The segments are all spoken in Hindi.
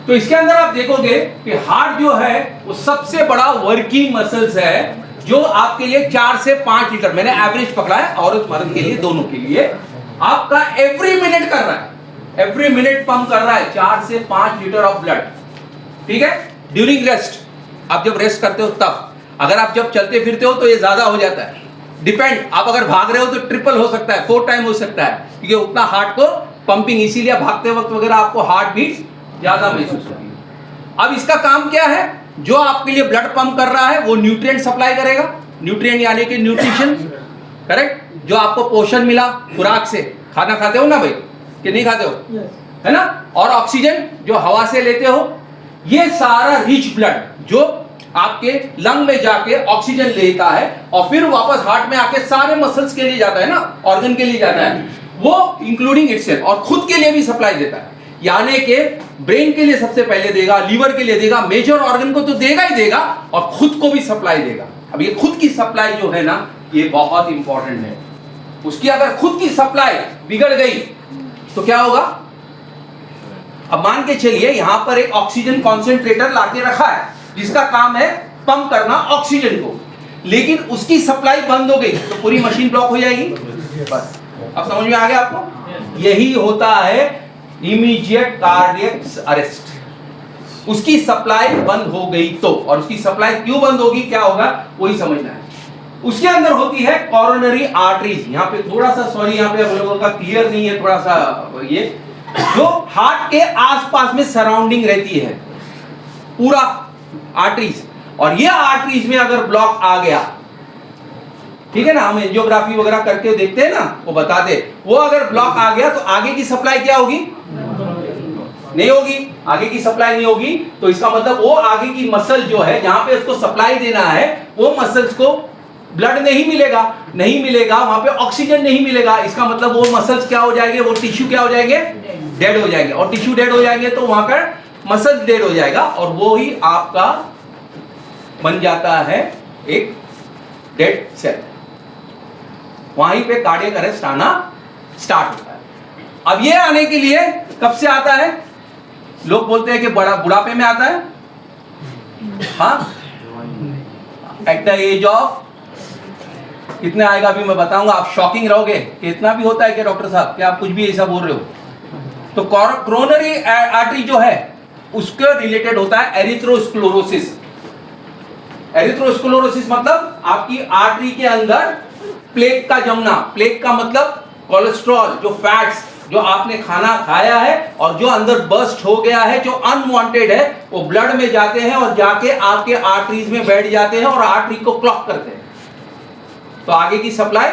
तो इसके अंदर आप देखोगे कि हार्ट जो है वो सबसे बड़ा वर्किंग मसल्स है, जो आपके लिए 4 से 5 लीटर, मैंने एवरेज पकड़ा है औरत मर्द के लिए दोनों के लिए, आपका एवरी मिनट कर रहा है, एवरी मिनट पंप कर रहा है 4 से 5 लीटर ऑफ ब्लड। ठीक है, ड्यूरिंग रेस्ट, आप जब रेस्ट करते हो तब, अगर आप जब चलते फिरते हो तो ये ज्यादा हो जाता है, डिपेंड, आप अगर भाग रहे हो तो ट्रिपल हो सकता है, 4 टाइम हो सकता है, क्योंकि उतना हार्ट को पंपिंग, इसीलिए भागते वक्त वगैरह आपको हार्ट बीट ज्यादा महसूस होती है। अब इसका काम क्या है, जो आपके लिए ब्लड पंप कर रहा है वो न्यूट्रिएंट सप्लाई करेगा, न्यूट्रिएंट यानी कि न्यूट्रिशन, करेक्ट, जो आपको पोषण मिला खुराक से, खाना खाते हो ना भाई कि नहीं खाते हो, है ना, और ऑक्सीजन जो हवा से लेते हो, ये सारा रिच ब्लड जो आपके लंग में जाके ऑक्सीजन लेता है और फिर वापस हार्ट में आके सारे मसल्स के लिए जाता है ना, ऑर्गन के लिए जाता है, वो इंक्लूडिंग इटसेल्फ, और खुद के लिए भी सप्लाई देता है, यानी कि ब्रेन के लिए सबसे पहले देगा, लीवर के लिए देगा, मेजर ऑर्गन को तो देगा ही देगा, और खुद को भी सप्लाई देगा। अब ये खुद की सप्लाई जो है ना, ये बहुत इंपॉर्टेंट है। उसकी अगर खुद की सप्लाई बिगड़ गई तो क्या होगा, अब मान के चलिए यहां पर एक ऑक्सीजन कॉन्सेंट्रेटर लाके रखा है जिसका काम है पंप करना ऑक्सीजन को, लेकिन उसकी सप्लाई बंद हो गई तो पूरी मशीन ब्लॉक हो जाएगी। बस अब समझ में आ गया आपको, यही होता है इमीडिएट कार्डियक अरेस्ट। उसकी सप्लाई बंद हो गई तो, और उसकी सप्लाई क्यों बंद होगी, क्या होगा, वही समझना है। उसके अंदर होती है कोरोनरी आर्टरीज, यहाँ पे थोड़ा सा सॉरी, यहाँ पे हम लोगों का क्लियर नहीं है थोड़ा सा, ये जो हार्ट के आसपास में सराउंडिंग रहती है पूरा आर्टरीज, और ये आर्टरीज में अगर ब्लॉक आ गया, ठीक है ना, हम एंजियोग्राफी वगैरह करके देखते हैं ना, वो बताते, वो अगर ब्लॉक आ गया तो आगे की सप्लाई क्या होगी, नहीं होगी, आगे की सप्लाई नहीं होगी, तो इसका मतलब वो आगे की मसल जो है जहां पे उसको सप्लाई देना है, वो मसल्स को ब्लड नहीं मिलेगा, नहीं मिलेगा, वहां पे ऑक्सीजन नहीं मिलेगा, इसका मतलब वो मसल्स क्या हो जाएंगे, वो टिश्यू क्या हो जाएंगे, डेड हो जाएंगे, और टिश्यू डेड हो जाएंगे तो वहां पर मसल डेड हो जाएगा, और वो ही आपका बन जाता है एक डेड सेल, वहीं पे कार्डियक अरेस्ट आना स्टार्ट होता है। अब ये आने के लिए कब से आता है, लोग बोलते हैं कि बड़ा बुढ़ापे में आता है, हाँ, एट द एज ऑफ कितने आएगा अभी मैं बताऊंगा, आप शॉकिंग रहोगे कि इतना भी होता है कि डॉक्टर साहब, क्या आप कुछ भी ऐसा बोल रहे हो। तो कोरोनरी आर्टरी जो है उसके रिलेटेड होता है एरिथ्रोस्क्लेरोसिस। एरिथ्रोस्क्लेरोसिस मतलब आपकी आर्टरी के अंदर प्लेक का जमना, प्लेक का मतलब कोलेस्ट्रॉल, जो फैट्स जो आपने खाना खाया है और जो अंदर बर्स्ट हो गया है, जो अनवांटेड है, वो ब्लड में जाते हैं और जाके आपके आर्टरीज में बैठ जाते हैं और आर्टरी को क्लॉग करते हैं, तो आगे की सप्लाई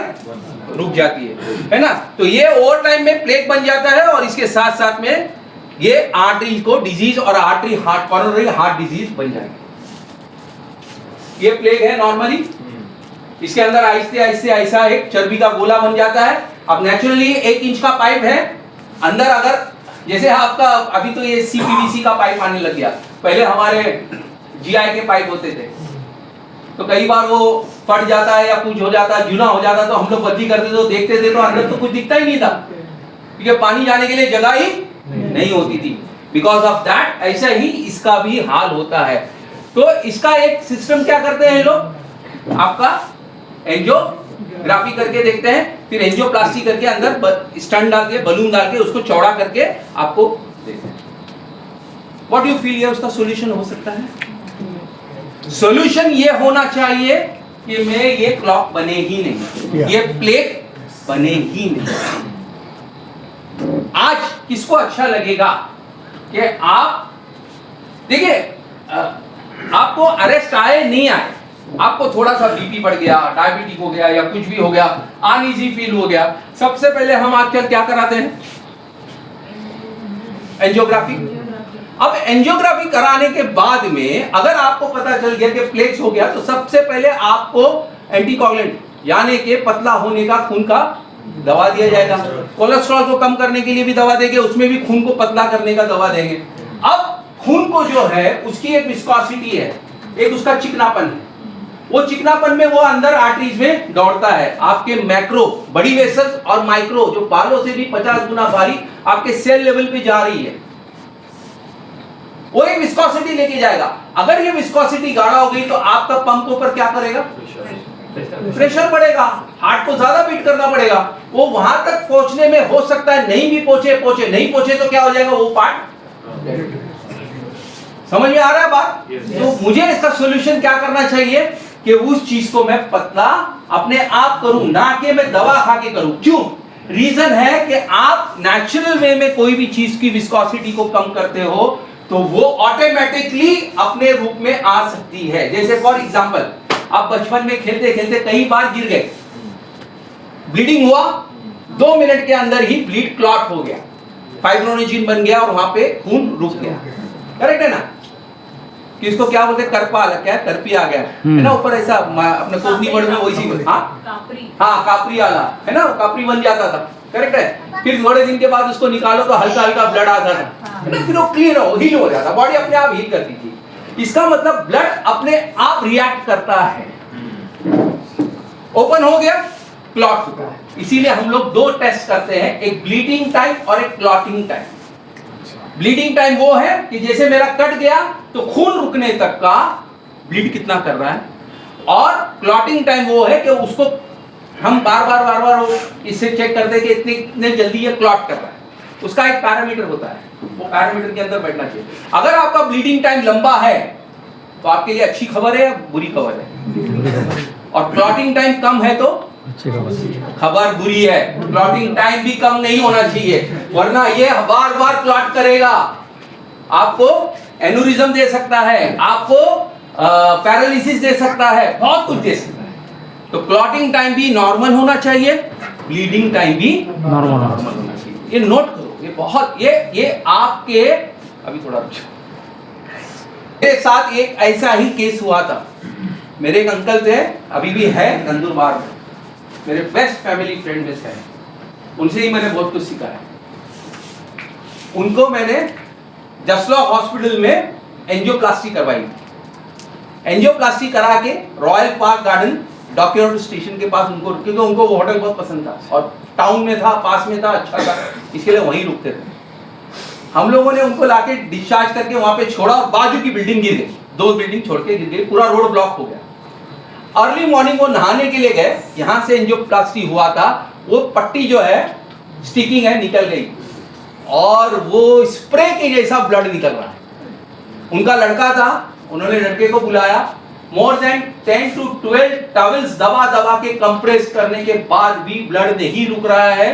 रुक जाती है ना। तो ये ओवर टाइम में प्लेक बन जाता है, और इसके साथ साथ में ये आर्टरी को डिजीज और artery heart, coronary heart disease बन जाएगी। ये प्लेग है नॉर्मली, इसके अंदर आहिस्ते आहिस्ते ऐसा एक चर्बी का गोला बन जाता है। अब नेचुरली 1 इंच का पाइप है अंदर, अगर जैसे आपका अभी तो ये CPVC का पाइप आने लग गया, पहले हमारे GI के पाइप होते थे, तो कई बार वो फट जाता है या कुछ हो जाता है, जूना हो जाता है, तो हम लोग बदली करते थे, तो देखते थे तो अंदर तो कुछ दिखता ही नहीं था, क्योंकि पानी जाने के लिए जगह ही नहीं होती थी। बिकॉज ऑफ दैट ऐसा ही इसका भी हाल होता है। तो इसका एक सिस्टम क्या करते हैं लोग, आपका एंजियोग्राफी करके देखते हैं, फिर एंजियोप्लास्टी करके अंदर स्टंट डाल के, बलून डाल के उसको चौड़ा करके आपको देखते हैं। व्हाट यू फील, ये उसका सॉल्यूशन हो सकता है। सॉल्यूशन ये होना चाहिए कि मैं ये क्लॉक बने ही नहीं, ये प्लेक बने ही नहीं। आज किसको अच्छा लगेगा कि आप देखिए, आपको अरेस्ट आए नहीं आए, आपको थोड़ा सा बीपी बढ़ गया, डायबिटिक हो गया या कुछ भी हो गया, अनईजी फील हो गया, सबसे पहले हम आजकल क्या कराते हैं, एंजियोग्राफी। अब एंजियोग्राफी कराने के बाद में अगर आपको पता चल गया कि प्लेक्स हो गया, तो सबसे पहले आपको एंटीकोगुलेंट यानी कि पतला होने का खून का दवा दिया जाएगा। कोलेस्ट्रॉल को कम करने के लिए भी दवा देंगे, उसमें भी खून को पतला करने का दवा देंगे। अब खून को जो है उसकी एक विस्कोसिटी है, एक उसका चिकनापन है, वो चिकनापन में वो अंदर आर्टरीज में दौड़ता है। आपके मैक्रो बड़ी वेसल्स और माइक्रो जो बालों से भी 50 गुना भारी आपके सेल लेवल पे जा रही है। वो एक विस्कोसिटी लेके जाएगा। अगर ये विस्कोसिटी गाढ़ा हो गई तो आपका पंप के ऊपर क्या करेगा, प्रेशर बढ़ेगा, हार्ट को ज्यादा बीट करना पड़ेगा। वो वहां तक पहुंचने में हो सकता है नहीं भी पहुंचे नहीं पहुंचे तो क्या हो जाएगा, वो पार्ट। समझ में आ रहा है बात? तो मुझे इसका सॉल्यूशन क्या करना चाहिए कि उस चीज को मैं पतला अपने आप करूं, ना कि मैं दवा खा के करूं। क्यों? रीजन है कि आप नेचुरल वे में कोई भी चीज की विस्कोसिटी को कम करते हो तो वो ऑटोमेटिकली अपने रूप में आ सकती है। जैसे फॉर एग्जांपल, आप बचपन में खेलते खेलते कई बार गिर गए, ब्लीडिंग हुआ, 2 मिनट के अंदर ही ब्लीड क्लॉट हो गया, फाइब्रोनोजिन बन गया और वहां पे खून रुक गया। करेक्ट है ना? कि इसको क्या बोलते हैं, करपा, क्या करपी आ गया है ना ऊपर, ऐसा अपने कोटनी वर्ड में वही। हाँ कापरी आला है ना, कापरी बन जाता था। करेक्ट है? फिर थोड़े दिन के बाद उसको निकालो तो हल्का हल्का ब्लड आता था, है ना, फिर वो क्लीन हो हील हो जाता, बॉडी अपने आप हील करती थी। इसका मतलब ब्लड अपने आप रिएक्ट करता है। ओपन हो गया, क्लॉट हो गया। इसीलिए हम लोग 2 टेस्ट करते हैं, एक ब्लीडिंग टाइम और एक क्लॉटिंग टाइम। ब्लीडिंग टाइम वो है कि जैसे मेरा कट गया तो खून रुकने तक का ब्लीड कितना कर रहा है, और क्लॉटिंग टाइम वो है कि उसको हम बार बार इससे चेक करते हैं कि इतने जल्दी ये क्लॉट कर रहा है। उसका एक पैरामीटर होता है, वो पैरामीटर के अंदर बैठना चाहिए। अगर आपका ब्लीडिंग टाइम लंबा है तो आपके लिए अच्छी खबर है या बुरी खबर है, और क्लॉटिंग टाइम कम है तो खबर बुरी है। क्लॉटिंग टाइम भी कम नहीं होना चाहिए, वरना ये बार बार क्लॉट करेगा, आपको एनुरिज्म दे सकता है, आपको पैरालिसिस दे सकता है, बहुत कुछ दे सकता है। तो क्लॉटिंग टाइम भी नॉर्मल होना चाहिए, ब्लीडिंग टाइम भी नॉर्मल होना चाहिए। ये नोट करो, ये बहुत ये आपके अभी थोड़ा मेरे साथ एक ऐसा ही केस हुआ था। मेरे एक अंकल थे, अभी भी है नंदुरबार में, मेरे बेस्ट फैमिली फ्रेंड में से है, उनसे ही मैंने बहुत कुछ सीखा है। उनको मैंने जसलॉ हॉस्पिटल में एंजियोप्लास्टी करवाई। एंजियोप्लास्टी करा के royal park garden document station के पास उनको, क्योंकि उनको वो होटल बहुत पसंद था और टाउन में था, पास में था, अच्छा था, इसके लिए वहीं रुकते थे। हम लोगों ने उनको लाके डिस्चार्ज करके वहां पे छोड़ा और बाजू की बिल्डिंग गिर गई, 2 बिल्डिंग छोड़ के गिर गई, पूरा रोड ब्लॉक हो गया। अर्ली मॉर्निंग वो नहाने के लिए गए, यहाँ से एंजियोप्लास्टी हुआ था, वो पट्टी जो है स्टिकिंग है निकल गई और वो स्प्रे के जैसा ब्लड निकल रहा है। उनका लड़का था, उन्होंने लड़के को बुलाया, मोर देन 10 to 12 टॉवल्स दबा के कंप्रेस करने के बाद भी ब्लड नहीं रुक रहा है,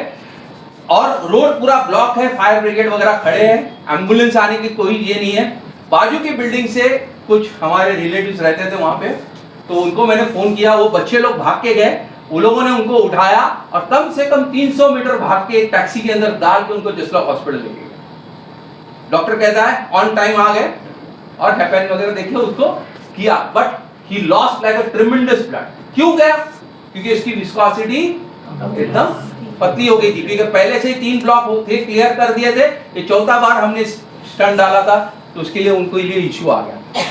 और रोड पूरा ब्लॉक है, फायर ब्रिगेड वगैरह खड़े हैं, एम्बुलेंस आने की कोई ये नहीं है। बाजू की बिल्डिंग से कुछ हमारे रिलेटिव्स रहते थे वहां पे, तो उनको मैंने फोन किया, वो बच्चे लोग भाग के गए, उन लोगों ने उनको उठाया और कम से कम 300 मीटर भाग के टैक्सी के अंदर डाल के उनको जसलॉ हॉस्पिटल ले गए। डॉक्टर कहता है ऑन टाइम आ गए और हेपेन वगैरह देखिए उसको किया, but he lost like a ट्रेमेंडस blood. क्यों गया? क्योंकि इसकी विस्कोसिटी एकदम पतली हो गई थी, क्योंकि पहले से ही 3 ब्लॉक थे, क्लियर कर दिए थे, ये 4था बार हमने स्टंट डाला था, तो उसके लिए उनको ये इश्यू आ गया।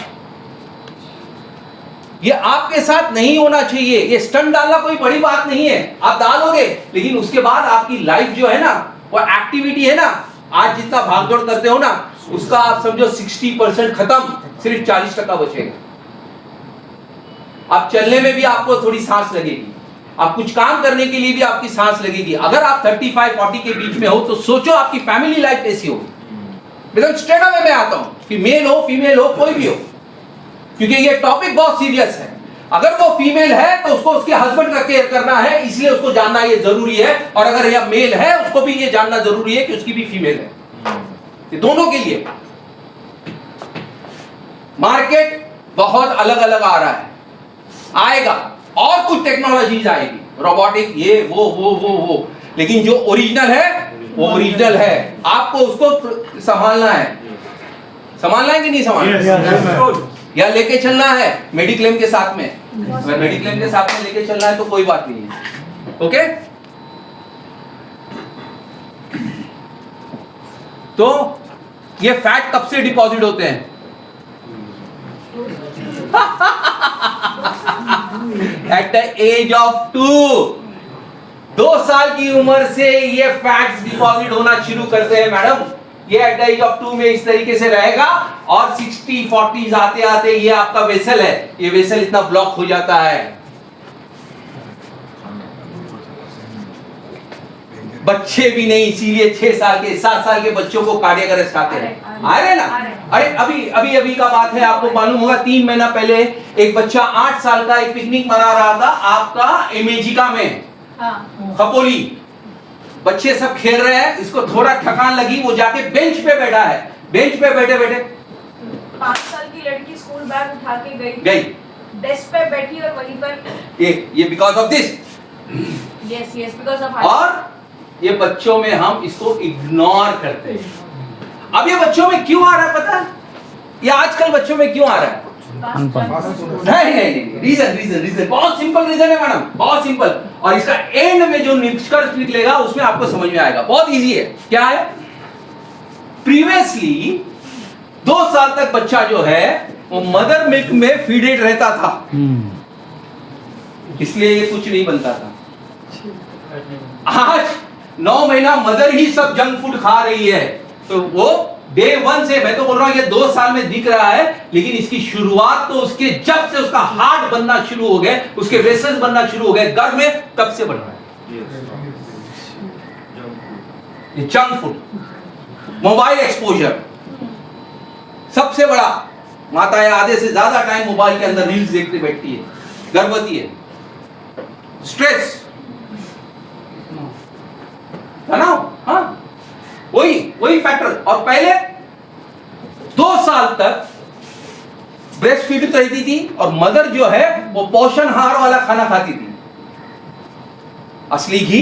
ये आपके साथ नहीं होना चाहिए। ये स्टंट डालना कोई बड़ी बात नहीं है, आप डालोगे, लेकिन उसके बाद आपकी लाइफ जो है ना, वो एक्टिविटी है ना, आज जितना भागदौड़ करते हो ना, उसका आप समझो 60% खत्म, सिर्फ 40% बचेगा। आप चलने में भी आपको थोड़ी सांस लगेगी, आप कुछ काम करने के लिए भी आपकी सांस लगेगी। अगर आप 35-40 के बीच में हो तो सोचो आपकी फैमिली लाइफ कैसी होगी। मतलब स्ट्रेट अवे में आता हूं कि मेल हो फीमेल हो कोई भी हो, क्योंकि ये टॉपिक बहुत सीरियस है। अगर वो फीमेल है तो उसको उसके हस्बैंड का केयर करना है, इसलिए उसको जानना ये जरूरी है, और अगर यह मेल है उसको भी ये जानना जरूरी है कि उसकी भी फीमेल है। ये दोनों के लिए मार्केट बहुत अलग अलग आ रहा है, आएगा और कुछ टेक्नोलॉजीज आएगी, रोबोटिक, ये वो, लेकिन जो ओरिजिनल है वो ओरिजिनल है। आपको उसको संभालना है, संभालना है कि नहीं संभालना, या लेके चलना है मेडिक्लेम के साथ में। अगर मेडिक्लेम के साथ में लेके चलना है तो कोई बात नहीं है, ओके। तो ये फैट कब से डिपॉजिट होते हैं? एट द एज ऑफ 2 साल की उम्र से ये फैट्स डिपॉजिट होना शुरू करते हैं मैडम। ये एट द एज ऑफ 2 में इस तरीके से रहेगा और 60 40s आते आते ये आपका वेसल है, ये वेसल इतना ब्लॉक हो जाता है। बच्चे भी नहीं, इसीलिए 6 साल के 7 साल के बच्चों को कार्डियक अरेस्ट आते हैं। आ रहे ना? अरे अभी का बात है, आपको मालूम होगा 3 महीना पहले एक बच्चा 8 साल का एक पिकनिक मना रहा था आपका इमेजिका में, खपोली। बच्चे सब खेल रहे हैं, इसको थोड़ा थकान लगी, वो जाके बेंच पे बैठा है। बेंच पे बैठे बैठे 5 साल की लड़की स्कूल बैग उठा के गई, डेस्क पे बैठी और वहीं पर ये because of this. Yes because of. और ये बच्चों में हम इसको इग्नोर करते हैं। अब ये बच्चों में क्यों आ रहा है पता है? ये आजकल बच्चों में क्यों आ रहा है? नहीं, रीजन बहुत सिंपल रीजन है मैडम, बहुत सिंपल। और इसका एंड में जो निष्कर्ष निकलेगा उसमें आपको समझ में आएगा, बहुत इजी है। क्या है? प्रीवियसली 2 साल तक बच्चा जो है वो मदर मिल्क में फीडेड रहता था, इसलिए ये कुछ नहीं बनता था। आज 9 महीना मदर ही सब जंक फूड खा रही है, तो वो डे 1 से, मैं तो बोल रहा हूं ये 2 साल में दिख रहा है, लेकिन इसकी शुरुआत तो उसके जब से उसका हार्ट बनना शुरू हो गए, उसके वेसल्स बनना शुरू हो गए गर्भ में, तब से बन रहा है ये जंक फूड। मोबाइल एक्सपोजर सबसे बड़ा, माताएं आधे से ज्यादा टाइम मोबाइल के अंदर रील्स देखते बैठती है, गर्भवती है। स्ट्रेस, तनाव, हाँ, वही फैक्टर। और पहले 2 साल तक ब्रेस्ट फीड रहती थी और मदर जो है वो पोषणहार वाला खाना खाती थी, असली घी,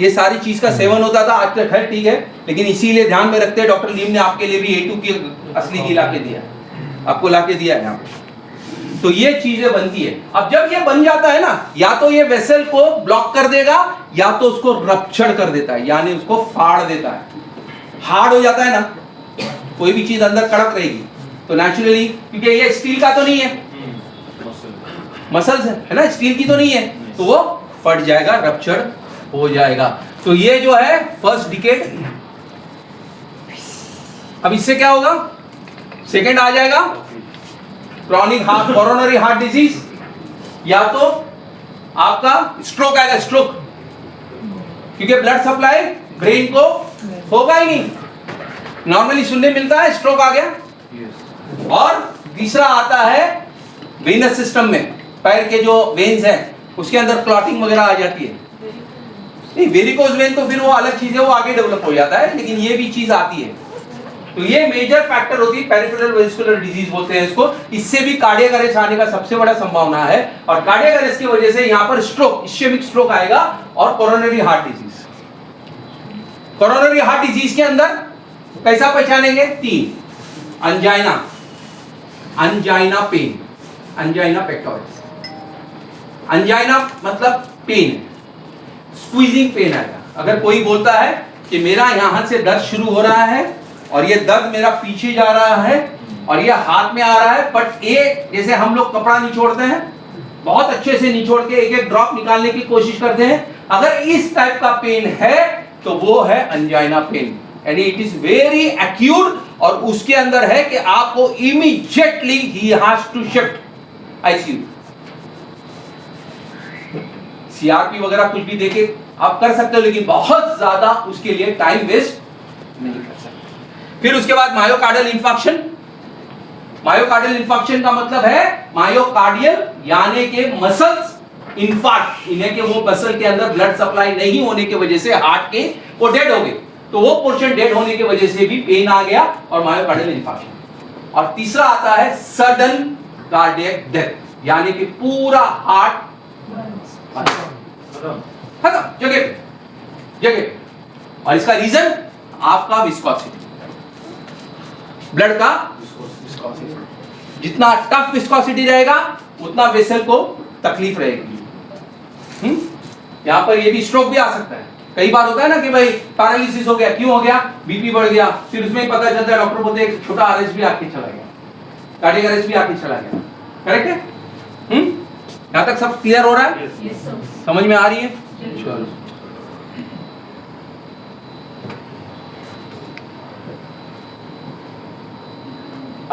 ये सारी चीज का सेवन होता था। आज तक है, ठीक है, लेकिन इसीलिए ध्यान में रखते हैं, डॉक्टर लीम ने आपके लिए भी A2 की असली घी लाके दिया, आपको लाके दिया है यहाँ पे। तो ये चीजें बनती है। अब जब ये बन जाता है ना, या तो ये वेसल को ब्लॉक कर देगा या तो उसको रप्चर कर देता है, यानी उसको फाड़ देता है। हार्ड हो जाता है ना, कोई भी चीज अंदर कड़क रहेगी तो नेचुरली, क्योंकि ये स्टील का तो नहीं है, मसल्स है ना, स्टील की तो नहीं है, तो वो फट जाएगा, रप्चर हो जाएगा। तो ये जो है फर्स्ट डिकेड। अब इससे क्या होगा? सेकेंड आ जाएगा chronic heart, coronary heart disease, या तो आपका स्ट्रोक आएगा, स्ट्रोक, क्योंकि ब्लड सप्लाई ब्रेन को होगा ही नहीं। नॉर्मली सुनने मिलता है स्ट्रोक आ गया। और तीसरा आता है वेनस सिस्टम में, पैर के जो वेन्स हैं उसके अंदर क्लॉटिंग वगैरह आ जाती है। नहीं, वेरिकोज वेन तो फिर वो अलग चीज है, वो आगे डेवलप हो जाता है, लेकिन ये भी चीज आती है। तो ये मेजर फैक्टर होती है, पेरिफेरल वेस्कुलर डिजीज बोलते हैं इसको। इससे भी कार्डियक अरेस्ट आने का सबसे बड़ा संभावना है, और कार्डियक अरेस्ट की वजह से यहां पर स्ट्रोक, इस्केमिक स्ट्रोक आएगा, और coronary heart disease. Coronary heart disease के अंदर कैसा पहचानेंगे? 3, angina, angina pain, angina pectoris. Angina मतलब पेन, स्क्वीजिंग पेन आएगा। अगर कोई बोलता है कि मेरा यहां से दर्द शुरू हो रहा है और ये दर्द मेरा पीछे जा रहा है और ये हाथ में आ रहा है, बट ये जैसे हम लोग कपड़ा निचोड़ते हैं, बहुत अच्छे से निचोड़ के एक एक ड्रॉप निकालने की कोशिश करते हैं, अगर इस टाइप का पेन है तो वो है अंजाइना पेन, यानी इट इज वेरी एक्यूट, और उसके अंदर है कि आपको इमीडिएटली ही has to shift ICU. CRP वगैरह कुछ भी देके आप कर सकते हो, लेकिन बहुत ज्यादा उसके लिए टाइम वेस्ट नहीं कर सकते। फिर उसके बाद मायोकार्डियल इंफार्क्शन। मायोकार्डियल इंफार्क्शन का मतलब है मायोकार्डियल यानी के मसल्स इंफार्क्ट, इन्हें के वो मसल के अंदर ब्लड सप्लाई नहीं होने की वजह से हार्ट के वो डेड हो गए, तो वो पोर्शन डेड होने की वजह से भी पेन आ गया और मायोकार्डियल इंफार्क्शन। और तीसरा आता है सडन कार्डियक डेथ, यानी कि पूरा हार्ट खत्म जगह। और इसका रीजन आपका विस्कोसिटी, ब्लड का विस्कोसिटी। जितना टफ विस्कोसिटी रहेगा उतना वेसल को तकलीफ रहेगी। यहां पर ये भी स्ट्रोक भी आ सकता है। कई बार होता है ना कि भाई पैरालिसिस हो गया, क्यों हो गया? बीपी बढ़ गया, फिर उसमें पता चलता है डॉक्टर बोलते हैं छोटा अरेस्ट भी आके चला गया, कार्डियक अरेस्ट भी आके चला गया। करेक्ट है? यहां तक सब क्लियर हो रहा है? Yes, sir. समझ में आ रही है? चलो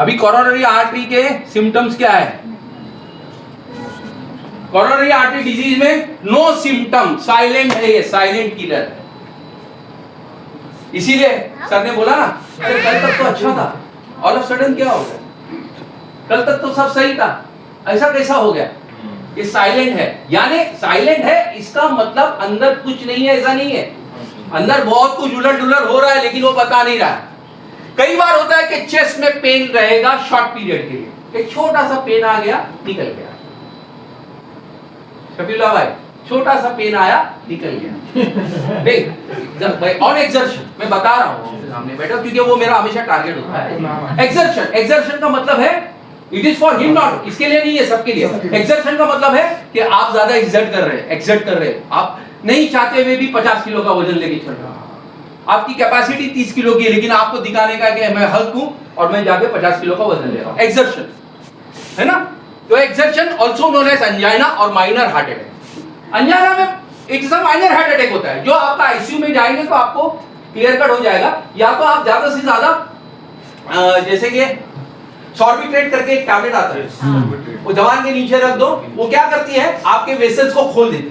अभी कोरोनरी आर्टरी के सिम्टम्स क्या है? कोरोनरी आर्टरी डिजीज में नो सिम्टम, साइलेंट है, ये साइलेंट किलर है। इसीलिए सर ने बोला ना, अरे कल तक तो अच्छा था, ऑल ऑफ सडन क्या हो गया? कल तक तो सब सही था, ऐसा कैसा हो गया? ये साइलेंट है। यानी साइलेंट है इसका मतलब अंदर कुछ नहीं है, ऐसा नहीं है। अंदर बहुत कुछ उलट डुलट हो रहा है, लेकिन वो बता नहीं रहा है। कई बार होता है कि चेस्ट में पेन रहेगा शॉर्ट पीरियड के लिए, एक छोटा सा पेन आ गया, निकल गया। कपिला भाई, छोटा सा पेन आया, निकल गया। नहीं, ऑन एक्सर्शन मैं बता रहा हूँ सामने बैठा, क्योंकि वो मेरा हमेशा टारगेट होता है। एक्सर्शन, एक्सर्शन का मतलब है it is for him, not, इसके लिए नहीं है, सबके लिए। एक्सर्शन का मतलब है कि आप ज्यादा एक्सर्ट कर रहे हैं, एक्सर्ट कर रहे हैं, आप नहीं चाहते हुए भी 50 किलो का वजन लेके चल रहे हैं। आपकी कैपेसिटी 30 किलो की है, लेकिन आपको दिखाने का कि मैं हल्क हूं और मैं जाके 50 किलो का वजन ले रहा हूं। एक्सर्शन है ना? तो exertion also known as angina और माइनर हार्ट अटैक। अंजाइना में it's a minor heart attack होता है, जो आपका आईसीयू में जाएंगे तो आपको क्लियर कट हो जाएगा। या तो आप ज्यादा से ज्यादा जैसे कि सॉर्बिट्रेट करके एक टैबलेट आता है, वो जवान के नीचे रख दो, वो क्या करती है आपके वेसल्स को खोल देती है,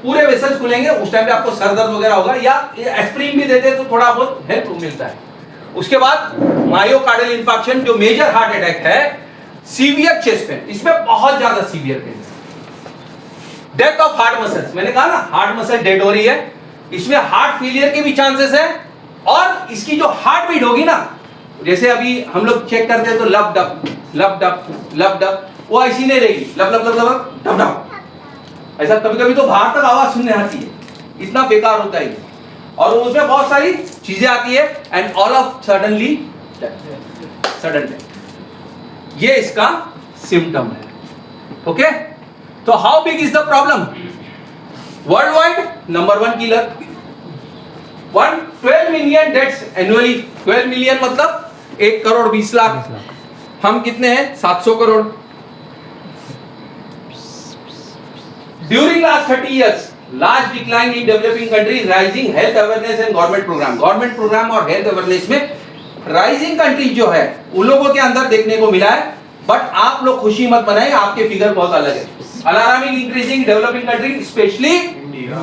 पूरे वेसल्स खुलेंगे, उस टाइम पे आपको सर दर्द वगैरह होगा। या एस्प्रिन भी देते हैं तो थोड़ा बहुत हेल्प मिलता है। उसके बाद मायोकार्डियल इंफार्क्शन जो मेजर हार्ट अटैक है, सीवियर चेस्ट पेन, इसमें बहुत ज्यादा severe pain, death of heart muscles, मैंने कहा ना हार्ट मसल डेड हो रही है, इसमें हार्ट फेलियर के भी चांसेस है। और इसकी जो हार्ट बीट होगी ना, जैसे अभी हम लोग चेक करते हैं तो लब डब लब डब लब डब, वो ऐसी नहीं रहेगी, लब लब लब लब डब डब, ऐसा कभी कभी तो बाहर तक आवाज सुनने आती है, इतना बेकार होता है। और उसमें बहुत सारी चीजें आती है, and all of suddenly sudden death, ये इसका सिम्टम है। ओके, तो how big is the problem? World wide number 1 killer, 12 million deaths annually. 12 million मतलब 1 करोड़ 20 लाख। हम कितने हैं? 700 crore. During last 30 years, large decline in developing countries, rising health awareness and government program. Government program और health awareness में rising countries जो है उन लोगों के अंदर देखने को मिला है। बट आप लोग खुशी मत मनाएं, आपके फिगर बहुत अलग है। Alarming increasing developing countries, especially India,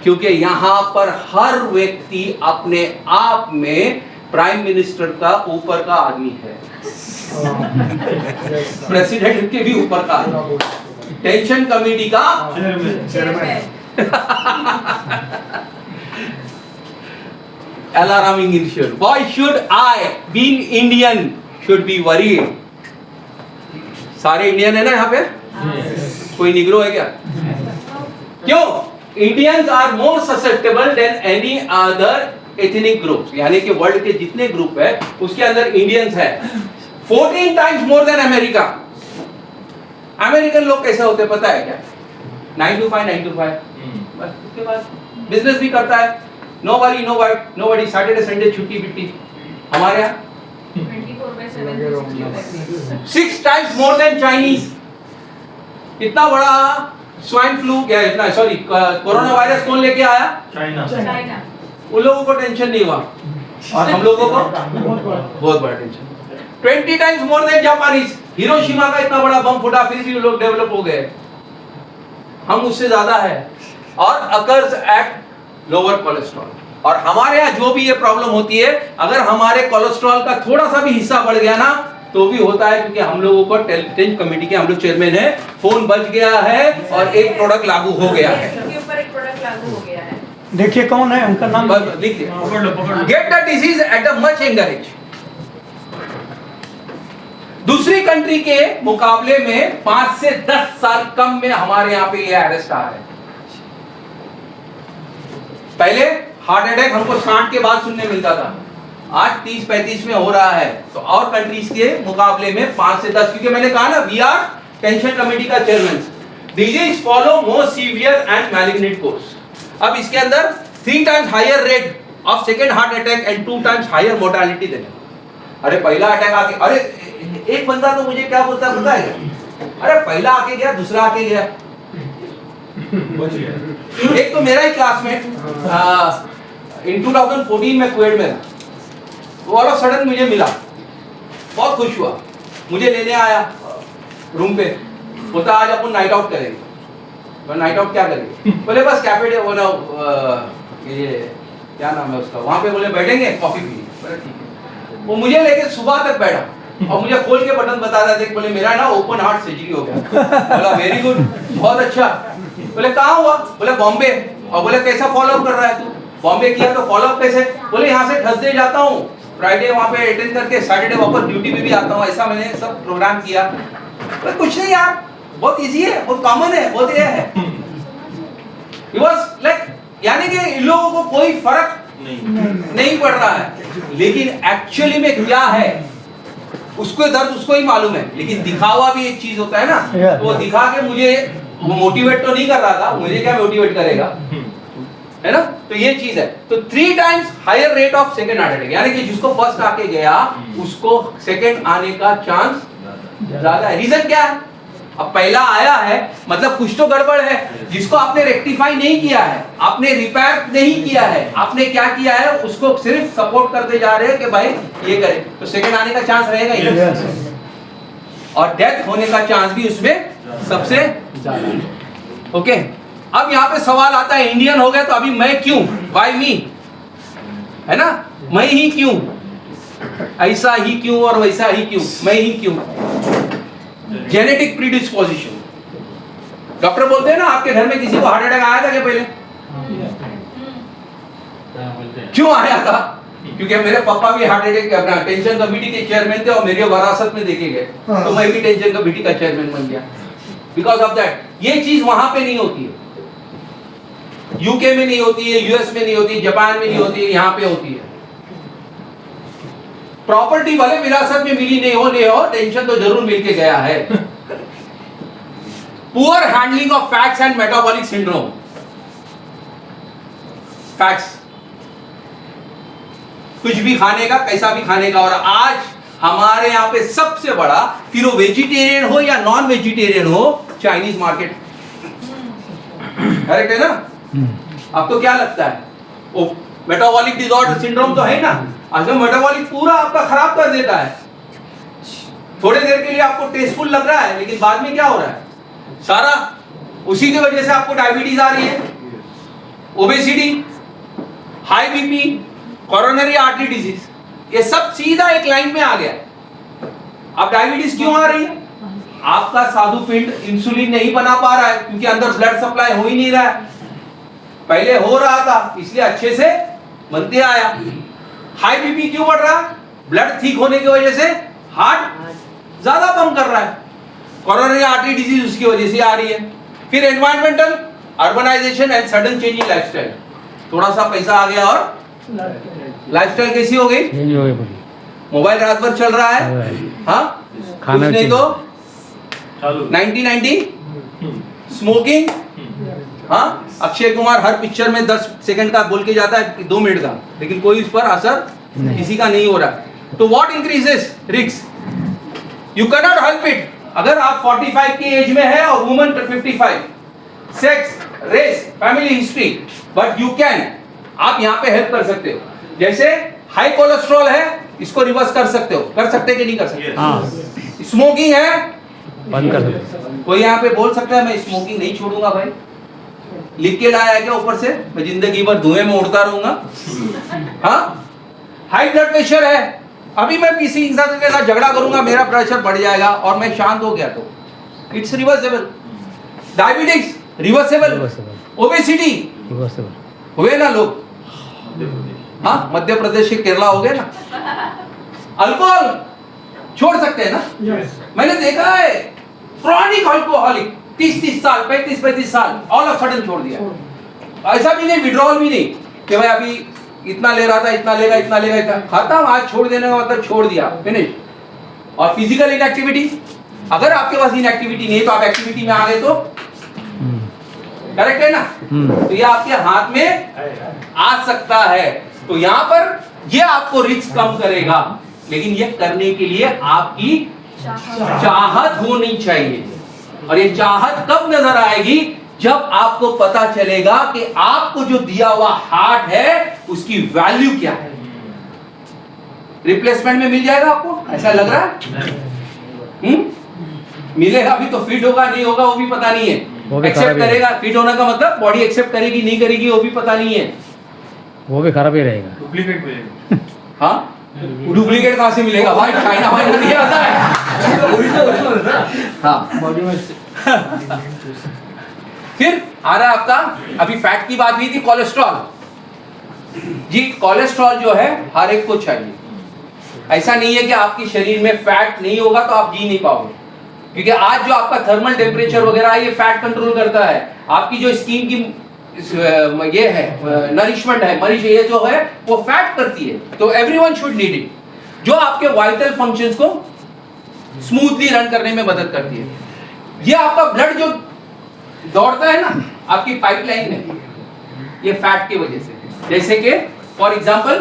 क्योंकि यहाँ पर हर व्यक्ति अपने आप में प्राइम मिनिस्टर का ऊपर का आदमी है, प्रेसिडेंट के भी ऊपर का, टेंशन कमेटी का chairman. Alarming issue. Why should I, being Indian, should be worried? सारे इंडियन है ना यहाँ पे? कोई निग्रो है क्या? क्यों? Indians are more susceptible than any other ethnic groups. यानी कि वर्ल्ड के जितने ग्रुप है उसके अंदर इंडियंस है 14 times more than America. American लोग कैसे होते पता है क्या? 9 to 5 बस, उसके बाद बिजनेस भी करता है, no worry no wait no worry, Saturday Sunday छुट्टी बिट्टी। हमारे यहाँ 24/7 6 times more than चाइनीज। इतना बड़ा स्वाइन फ्लू क्या इतना, सॉरी कोरोना वायरस कौन लेके आया? चाइना। उन लोगों को टेंशन नहीं हुआ और हम लोगों को बहुत बड़ा tension. 20 times more than Japanese. Hiroshima का इतना बड़ा बम फूटा फिर भी लोग डेवलप हो गए, हम उससे ज्यादा है। और अकर्स एट लोअर कोलेस्ट्रॉल। और हमारे यहाँ जो भी ये प्रॉब्लम होती है, अगर हमारे कोलेस्ट्रॉल का थोड़ा सा भी हिस्सा बढ़ गया ना तो भी होता है, क्योंकि हम लोगों को टेंशन कमेटी के हम लोग चेयरमैन है, फोन बच गया है और एक प्रोडक्ट लागू हो गया है, इसके ऊपर एक प्रोडक्ट लागू हो गया है। देखिए कौन है, उनका नाम लिख दिया। Get the disease at a much younger age. दूसरी कंट्री के मुकाबले में 5 से 10 साल कम में हमारे यहाँ पे ये अरेस्ट आ रहा है। पहले हार्ट अटैक हमको 60 के बाद सुनने मिलता था, आज 30-35 में हो रहा है। तो और कंट्रीज के मुकाबले में 5 से 10, क्योंकि मैंने कहा ना वी आर टेंशन कमेटी का chairman. Disease follow more severe and malignant course. अब इसके अंदर 3 times higher rate of second heart attack and 2 times higher mortality देने। अरे पहला अटैक आके, अरे एक बंदा तो मुझे क्या बोलता है पता है? अरे पहला आके गया, दूसरा आके गया। एक तो मेरा ही क्लासमेट इन 2014 में कुवैत में था, वो ऑल ऑफ सडन मुझे मिला, बहुत खुश हुआ, मुझे लेने आया रूम पे, बोलता आज अपन नाइट आउट करेंगे। नाइट आउट क्या करेंगे? बोले बस कैफे डे वो ना ये क्या नाम है उसका, वहाँ पे बोले बैठेंगे कॉफी पीने। बोले ठीक है। वो मुझे लेके सुबह तक बैठा और मुझे खोल के बटन बता रहा था, बोले मेरा ना ओपन हार्ट सर्जरी हो गया। बोला वेरी गुड, बहुत अच्छा। बोले कहाँ हुआ? बोले बॉम्बे। और बोले कैसा फॉलो अप कर रहा है तू? बॉम्बे किया तो फॉलो अप कैसे? बोले यहाँ से थर्सडे जाता हूँ, फ्राइडे वहाँ पे अटेंड करके सैटरडे वापस ड्यूटी पे भी आता हूँ, ऐसा मैंने सब प्रोग्राम किया। बोले कुछ नहीं यार, बहुत इजी है, बहुत कॉमन है, बहुत ये है। He was like, यानी कि इन लोगों को कोई फर्क नहीं पड़ रहा है, लेकिन एक्चुअली में क्या है उसको दर्द उसको ही मालूम है। लेकिन दिखावा भी एक चीज होता है ना, तो वो दिखा के मुझे वो मोटिवेट तो नहीं कर रहा था, मुझे क्या मोटिवेट करेगा, है ना? तो ये चीज है। तो 3 times higher rate of second heart attack, यानी कि जिसको फर्स्ट आके गया उसको सेकंड आने का चांस ज्यादा है। रीजन क्या है? अब पहला आया है मतलब कुछ तो गड़बड़ है, जिसको आपने रेक्टिफाई नहीं किया है, आपने रिपेयर नहीं किया है, आपने क्या किया है उसको सिर्फ सपोर्ट करते जा रहे हैं कि भाई ये करे, तो सेकंड आने का चांस रहेगा ही। और डेथ होने का चांस भी उसमें सबसे ज्यादा है। ओके, अब यहाँ पे सवाल आता है इंडियन हो गया तो अभी मैं क्यों, वाई मी, है ना? मैं ही क्यों, ऐसा ही क्यों और वैसा ही क्यों, मैं ही क्यों? Genetic predisposition. डॉक्टर बोलते हैं ना आपके घर में किसी को हार्ट अटैक आया था क्या पहले? क्यों आया था? क्योंकि मेरे पापा भी हार्ट अटैक अपना टेंशन कमेटी के चेयरमैन थे और मेरे वरासत में देखे गए, तो मैं भी टेंशन कमेटी का चेयरमैन बन गया बिकॉज ऑफ दैट। ये चीज वहां पे नहीं होती है, यूके में नहीं होती है, यूएस में नहीं होती, जापान में नहीं होती है, यहाँ पे होती है। प्रॉपर्टी वाले विरासत में मिली नहीं हो, टेंशन तो जरूर मिल के गया है। Poor handling of fats and metabolic syndrome. Fats, कुछ भी खाने का, कैसा भी खाने का। और आज हमारे यहाँ पे सबसे बड़ा, फिर वो वेजिटेरियन हो या नॉन वेजिटेरियन हो, चाइनीज मार्केट। करेक्ट है ना? आपको क्या लगता है? वो मेटाबॉलिक डिसऑर्डर सिंड्रोम तो है ना, आज मेटाबॉलिक पूरा आपका खराब कर देता है। थोड़ी देर के लिए आपको टेस्टफुल लग रहा है, लेकिन बाद में क्या हो रहा है? सारा उसी की वजह से आपको डायबिटीज आ रही है, obesity, high BP, coronary artery disease, ये सब सीधा एक लाइन में आ गया। अब डायबिटीज क्यों आ रही है? आपका साधु पिंड इंसुलिन नहीं बना पा रहा है, क्योंकि अंदर ब्लड सप्लाई हो ही नहीं रहा है। पहले हो रहा था, इसलिए अच्छे से बनते आया। हाई बीपी क्यों बढ़ रहा है? ब्लड ठीक होने की वजह से हार्ट ज्यादा पंप कर रहा है, कोरोनरी आर्टरी डिजीज उसकी वजह से आ रही है। फिर environmental, urbanisation and sudden change in lifestyle. थोड़ा सा पैसा आ गया और लाइफस्टाइल कैसी हो गई? मोबाइल रात भर चल रहा है, हाँ, कुछ नहीं तो 90-90 स्मोकिंग। हाँ, अक्षय कुमार हर पिक्चर में 10 सेकंड का बोल के जाता है, 2 मिनट का, लेकिन कोई उस पर असर किसी का नहीं हो रहा। तो what increases risk? You can not help it. अगर आप 45 की एज में है और woman 55, sex, race, family history, but you can, आप यहाँ पे हेल्प कर सकते हो। जैसे हाई कोलेस्ट्रॉल है, इसको रिवर्स कर सकते हो, कर सकते कि नहीं कर सकते? हाँ। स्मोकिंग है, बंद कर सकते। कोई यहाँ पे बोल सकता है मैं स्मोकिंग नहीं छोड़ूंगा भाई? लिख के लाया है क्या ऊपर से? मैं जिंदगी भर धुएं में उड़ता रहूंगा? हाँ। हाई ब्लड प्रेशर है, अभी मैं किसी इंसान के साथ झगड़ा करूंगा, मेरा प्रेशर बढ़ जाएगा और मैं शांत हो गया तो it's reversible. Diabetes reversible, obesity reversible हुए ना लोग? हाँ, मध्य प्रदेश के केरला हो गए ना। अल्कोहल छोड़ सकते हैं ना? मैंने देखा है क्रॉनिक अल्कोहलिक 30-30 साल, 35-35 साल, ऑल ऑफ सडन छोड़ दिया। ऐसा भी नहीं, विड्रॉल भी नहीं कि भाई अभी इतना ले रहा था, इतना लेगा, इतना लेगा, इतना खाता, आज छोड़ देने का मतलब छोड़ दिया, फिनिश। और फिजिकल इनएक्टिविटी, अगर आपके पास इनएक्टिविटी नहीं है तो आप एक्टिविटी में आ गए तो करेक्ट है ना? तो ये आपके हाथ में आ सकता है। तो यहाँ पर ये आपको रिस्क कम करेगा, लेकिन ये करने के लिए आपकी चाहत होनी चाहिए। और ये चाहत कब नजर आएगी? जब आपको पता चलेगा कि आपको जो दिया हुआ हार्ट है उसकी वैल्यू क्या है। रिप्लेसमेंट में मिल जाएगा आपको, ऐसा लग रहा है? मिलेगा भी तो फिट होगा नहीं होगा वो भी पता नहीं है, एक्सेप्ट करेगा, फिट होने का मतलब बॉडी एक्सेप्ट करेगी नहीं करेगी वो भी पता नहीं है, वो भी खराब ही रहेगा। डुप्लीकेट मिलेगा। हाँ डुप्लीकेट कहाँ से मिलेगा भाई, चाइना वाइना नहीं आता है। हाँ बॉडी में फिर आ रहा है आपका, अभी फैट की बात हुई थी, कोलेस्ट्रॉल। जी कोलेस्ट्रॉल जो है हर एक को चाहिए, ऐसा नहीं है कि आपके शरीर में फैट नहीं होगा तो आप जी नहीं पाओगे, क्योंकि आज जो आपका थर्मल टेम्परेचर वगैरह ये फैट कंट्रोल करता है, आपकी जो स्किन की ये है नरिशमेंट है, मरीज ये जो है वो फैट करती है, तो एवरीवन शुड नीड इट, जो आपके वाइटल फंक्शंस को स्मूथली रन करने में मदद करती है। ये आपका ब्लड जो दौड़ता है ना आपकी पाइपलाइन में, ये फैट की वजह से, जैसे कि फॉर एग्जांपल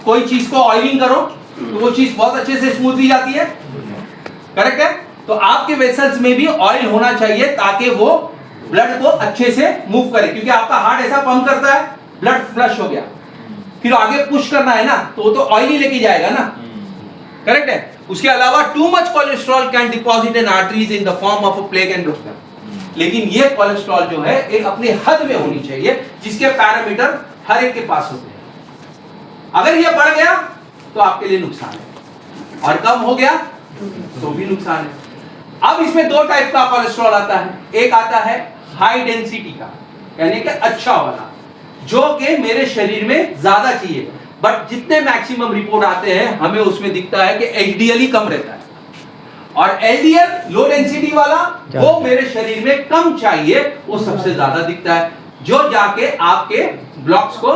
कोई चीज को ऑयलिंग करो तो वो चीज बहुत अच्छे से स्मूथली जाती है, करेक्ट है? तो आपके वेसल्स में भी ऑयल होना चाहिए ताकि वो ब्लड को अच्छे से मूव करे, क्योंकि आपका हार्ट ऐसा पंप करता है, ब्लड फ्लश हो गया, फिर आगे पुश करना है ना तो वो तो ऑयल ही लेके जाएगा ना, करेक्ट है? उसके अलावा too much cholesterol can deposit in arteries in the form of a plague and broken, लेकिन ये कोलेस्ट्रॉल जो है एक अपने हद में होनी चाहिए, जिसके पैरामीटर हर एक के पास होते हैं। अगर ये बढ़ गया तो आपके लिए नुकसान है, और कम हो गया तो भी नुकसान है। अब इसमें दो टाइप का कोलेस्ट्रॉल आता है, एक आता है हाई डेंसिटी का, यानी कि अच्छा वाला, जो कि मेरे शरीर में ज्यादा चाहिए, बट जितने मैक्सिमम रिपोर्ट आते हैं हमें उसमें दिखता है कि एचडीएल ही कम रहता है, और एलडीएल लो डेंसिटी वाला वो मेरे शरीर में कम चाहिए, वो सबसे ज्यादा दिखता है, जो जाके आपके ब्लॉक्स को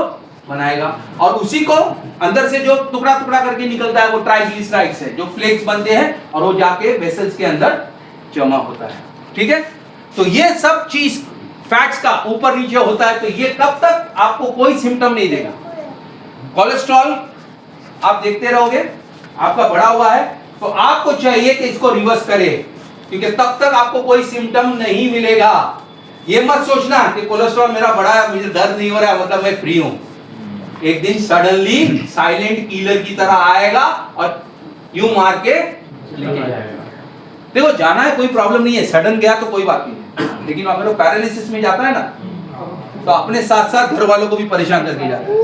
बनाएगा, और उसी को अंदर से जो टुकड़ा टुकड़ा करके निकलता है वो ट्राइग्लिसराइड्स है, जो फ्लेक्स बनते हैं और वो जाके वेसल्स के अंदर जमा होता है, ठीक है? तो ये सब चीज फैट्स का ऊपर नीचे होता है, तो ये कब तक आपको कोई सिम्टम नहीं देगा। कोलेस्ट्रॉल आप देखते रहोगे आपका बढ़ा हुआ है, तो आपको चाहिए कि इसको रिवर्स करे, क्योंकि तब तक आपको कोई सिम्टम नहीं मिलेगा। ये मत सोचना कि कोलेस्ट्रॉल मेरा बढ़ा है मुझे दर्द नहीं हो रहा है मतलब मैं फ्री हूं, एक दिन सडनली साइलेंट किलर की तरह आएगा और यूं मार के लेके जाएगा। देखो जाना है कोई प्रॉब्लम नहीं है, सडन गया तो कोई बात नहीं है, लेकिन अगर वो पैरालिसिस में जाता है ना तो अपने साथ साथ घर वालों को भी परेशान करके जाता है।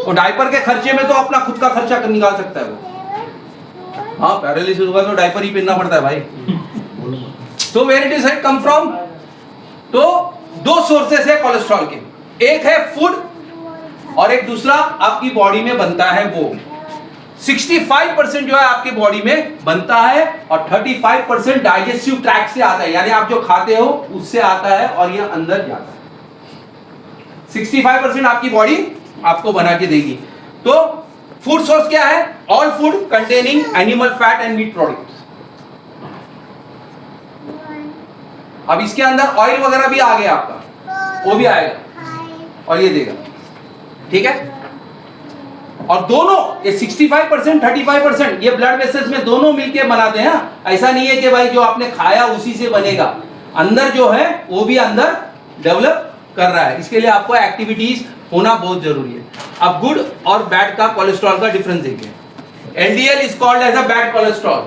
और डायपर के खर्चे में तो अपना खुद का खर्चा निकाल सकता है वो, हाँ पैरालिसिस होगा तो डायपर ही पहनना पड़ता है भाई। तो where it is come from, तो दो सोर्सेस है कोलेस्ट्रॉल के, एक है फूड और एक दूसरा आपकी बॉडी में बनता है वो। 65% जो है आपकी बॉडी में बनता है और 35% डाइजेस्टिव ट्रैक्ट से आता है, यानी आप जो खाते हो उससे आता है और ये अंदर जाता है। 65% आपकी बॉडी आपको बना के देगी। तो फूड सोर्स क्या है? All food containing animal fat and meat products. अब इसके अंदर ऑयल वगैरह भी आ गया आपका, वो भी आएगा और ये देगा, ठीक है? और दोनों ये 65% 35% ये ब्लड वेसल्स में दोनों मिलके बनाते हैं। ऐसा नहीं है कि भाई जो आपने खाया उसी से बनेगा, अंदर जो है वो भी अंदर डेवलप कर रहा है। इसके लिए आपको एक्टिविटीज होना बहुत जरूरी है। अब गुड और बैड का कोलेस्ट्रॉल का डिफरेंस देखिए। LDL is called as a bad cholesterol,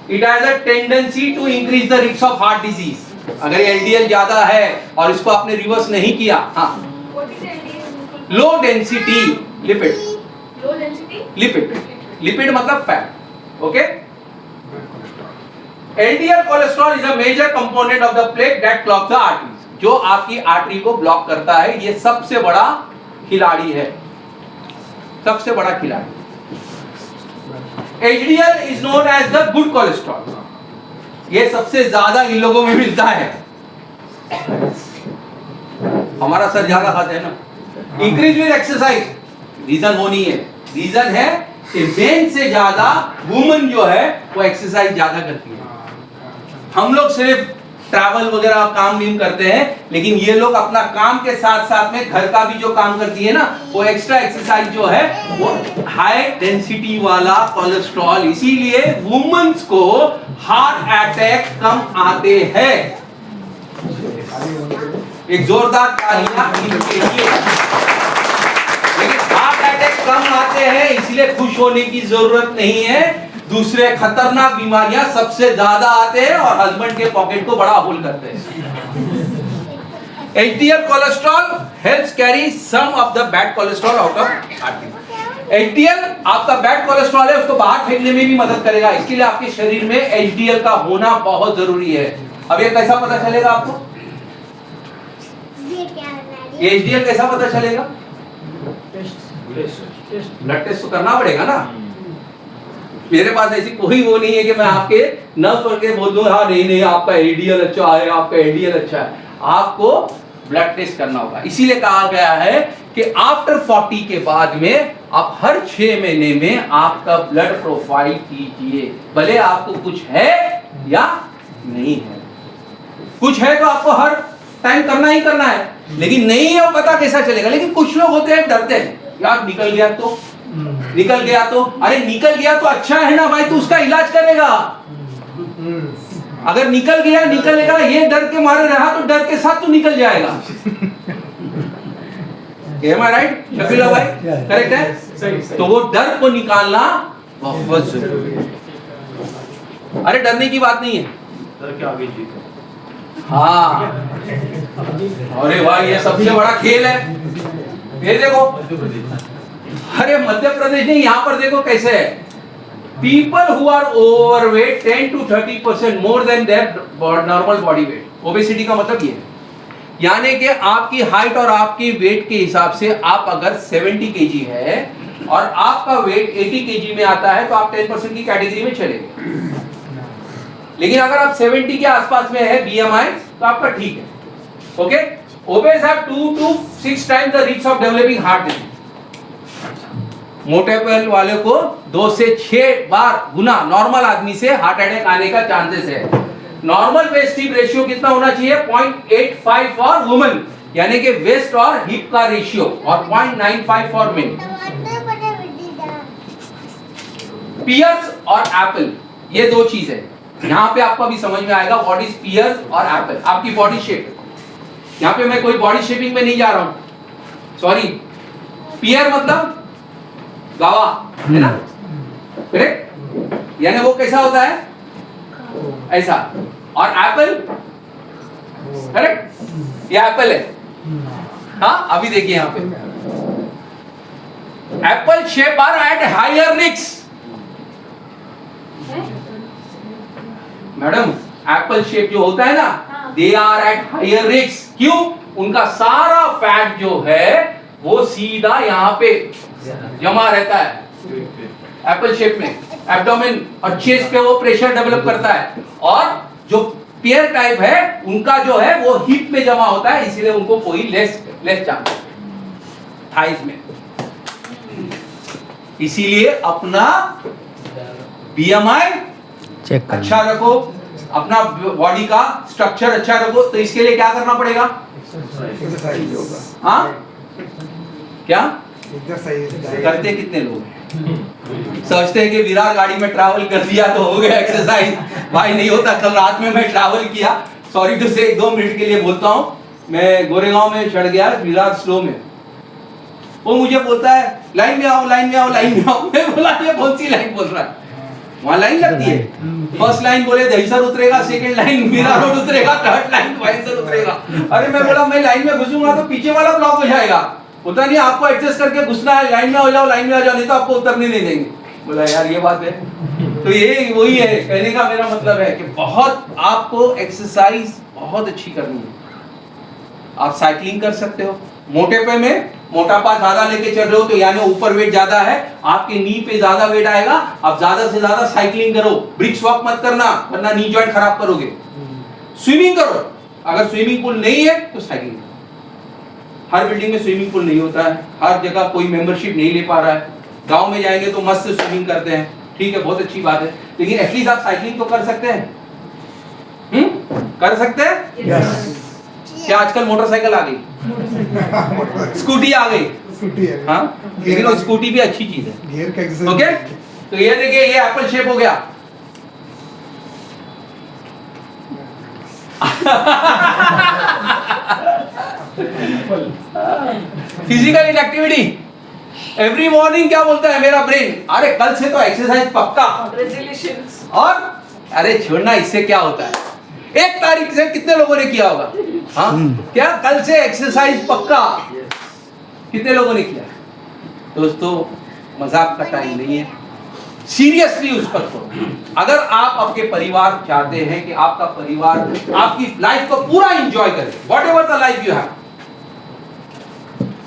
it has a tendency to increase the risk of heart disease. अगर एलडीएल ज्यादा है और इसको आपने रिवर्स नहीं किया, हाँ low density lipid, low density lipid, lipid मतलब fat, okay? LDL cholesterol is a major component of the plaque that clogs the arteries, जो आपकी आर्टरी को ब्लॉक करता है। ये सबसे बड़ा खिलाड़ी है, सबसे बड़ा खिलाड़ी। HDL is known as the good cholesterol, ये सबसे ज्यादा इन लोगों में मिलता है। हमारा सर ज्यादा खाते हैं ना। इंक्रीज विद एक्सरसाइज, रीजन वो नहीं है, रीजन है कि मेन से ज्यादा वुमन जो है वो एक्सरसाइज ज्यादा करती है। हम लोग सिर्फ ट्रैवल वगैरह काम भी करते हैं, लेकिन ये लोग अपना काम के साथ साथ में घर का भी जो काम करती है ना, वो एक्स्ट्रा एक्सरसाइज जो है वो हाई डेंसिटी वाला कोलेस्ट्रॉल, इसीलिए वुमेन्स को हार्ट अटैक कम आते हैं। एक जोरदार तालियां इनके लिए। लेकिन हार्ट अटैक कम आते हैं, इसलिए खुश होने की जरूरत नहीं है। दूसरे खतरनाक बीमारियां सबसे ज्यादा आते हैं और हस्बैंड के पॉकेट को बड़ा होल करते हैं। HDL cholesterol helps carry some of the bad cholesterol out of artery. HDL आपका बैड कोलेस्ट्रॉल है, उसको बाहर फेंकने में भी मदद करेगा। इसके लिए आपके शरीर में HDL का होना बहुत जरूरी है। अब ये कैसा पता चलेगा आपको? ये HDL कैसा पता चलेगा? ब्लड टेस्ट तो करना पड़ेगा ना। मेरे पास ऐसी कोई वो नहीं है कि मैं आपके नर्व पकड़ के बोल दूं हाँ नहीं आपका HDL अच्छा है, आपका HDL अच्छा है। आपको ब्लड टेस्ट करना होगा। इसीलिए कहा गया है कि आफ्टर 40 के बाद में आप हर 6 महीने में आपका ब्लड प्रोफाइल कीजिए, भले आपको कुछ है या नहीं है। कुछ है तो आपको हर टाइम करना ही करना है, लेकिन नहीं है वो पता कैसा चलेगा। लेकिन कुछ लोग होते हैं डरते हैं, यार निकल गया तो अरे निकल गया तो अच्छा है ना भाई, तो उसका इलाज करेगा। अगर निकलेगा ये डर के मारे रहा तो डर के साथ तो निकल जाएगा। Am I right? शकीला भाई करेक्ट है? सही। तो वो डर को निकालना बहुत जरूरी है। अरे डरने की बात नहीं है, डर के आगे जीत है। हाँ अरे भाई ये सबसे बड़ा खेल है। ये देखो, अरे मध्य प्रदेश नहीं, यहाँ पर देखो कैसे है। People who are overweight 10 to 30% more than their normal body weight. Obesity का मतलब ये है, यानी कि आपकी हाइट और आपकी वेट के हिसाब से आप अगर 70 kg है और आपका वेट 80 kg में आता है तो आप 10% की कैटेगरी में चलेंगे। लेकिन अगर आप 70 के आसपास में है BMI तो आपका ठीक है। Okay, obese have 2 to 6 times the risk of developing heart disease. मोटे पेल वाले को 2 से 6 बार गुना नॉर्मल आदमी से हार्ट अटैक आने का चांसेस है। नॉर्मल वेस्ट हिप रेशियो कितना होना चाहिए? 0.85 फॉर वुमेन, यानी कि वेस्ट और हिप का रेशियो, और 0.95 फॉर मेन। पियर्स और एप्पल, ये दो चीज है। यहाँ पे आपको भी समझ में आएगा व्हाट इज पियर्स और एप्पल। आपकी बॉडी शेप, यहाँ पे मैं कोई बॉडी शेपिंग में नहीं जा रहा हूं, सॉरी। पियर मतलब गावा है ना, करेक्ट? यानी वो कैसा होता है? ऐसा। और एप्पल, करेक्ट? ये एप्पल है। हाँ अभी देखिए यहाँ पे apple shape are at higher risk. Madam apple shape जो होता है ना, they are at higher risk. क्यों? उनका सारा फैट जो है वो सीधा यहाँ पे जमा रहता है एप्पल शेप में, एब्डोमेन और चेस्ट पे वो प्रेशर डेवलप करता है। और जो पेयर टाइप है उनका जो है वो हिप में जमा होता है, इसीलिए उनको कोई लेस चांस थाइस में। इसीलिए अपना BMI चेक अच्छा रखो, अपना बॉडी का स्ट्रक्चर अच्छा रखो। तो इसके लिए क्या करना पड़ेगा? हाँ क्या करते कितने लोग हैं? सोचते हैं कि विराट गाड़ी में ट्रैवल कर दिया तो हो गया एक्सरसाइज। भाई नहीं होता। कल रात में मैं ट्रैवल किया, सॉरी टू से 1-2 मिनट के लिए बोलता हूँ, मैं गोरेगांव में चढ़ गया विराट स्लो में। वो मुझे बोलता है लाइन में आओ, लाइन में आओ, लाइन में आओ। मैं बोला ये कौन सी लाइन बोल रहा है? वहां लाइन लगती है। फर्स्ट लाइन बोले दहीसर उतरेगा, सेकंड लाइन मीरा रोड उतरेगा, थर्ड लाइन भाईसर उतरेगा। अरे मैं बोला मैं लाइन में घुसूंगा तो पीछे वाला ब्लॉक हो जाएगा। होता नहीं, आपको एडजस्ट करके घुसना है, लाइन में हो जाओ, लाइन में आ जाओ, नहीं तो आपको उतरने नहीं देंगे। बोला यार ये बात है। तो ये वही है, कहने का मेरा मतलब है कि बहुत आपको एक्सरसाइज बहुत अच्छी करनी है। आप साइकिलिंग कर सकते हो, मोटे पे में मोटापा ज्यादा लेके चल रहे हो तो यानी ऊपर वेट ज्यादा है, आपके नी पे ज्यादा वेट आएगा। आप ज्यादा से ज्यादा साइकिलिंग करो, ब्रिक्स वॉक मत करना वरना नी जॉइंट खराब करोगे। स्विमिंग करो, अगर स्विमिंग पूल नहीं है तो साइकिलिंग करो। हर बिल्डिंग में स्विमिंग पूल नहीं होता है, हर जगह कोई मेंबरशिप नहीं ले पा रहा है। गांव में जाएंगे तो मस्त स्विमिंग करते हैं, ठीक है, बहुत अच्छी बात है, लेकिन एटलीस्ट आप साइकिलिंग तो कर सकते हैं। कर सकते हैं? क्या आजकल मोटरसाइकिल आ गई, स्कूटी आ गई, हाँ, लेकिन वो स्कूटी भी अच्छी चीज है। ओके, तो ये देखिए ये एप्पल शेप हो गया। फिजिकल इनएक्टिविटी एवरी मॉर्निंग क्या बोलता है मेरा ब्रेन, अरे कल से तो एक्सरसाइज पक्का। Resolutions. और अरे छोड़ना, इससे क्या होता है, 1 तारीख से कितने लोगों ने किया होगा? हाँ, क्या कल से एक्सरसाइज पक्का, कितने लोगों ने किया? दोस्तों मजाक का टाइम नहीं है, सीरियसली उस पर करो। अगर आप आपके परिवार चाहते हैं कि आपका परिवार आपकी लाइफ को पूरा एंजॉय करे, what ever the life you have,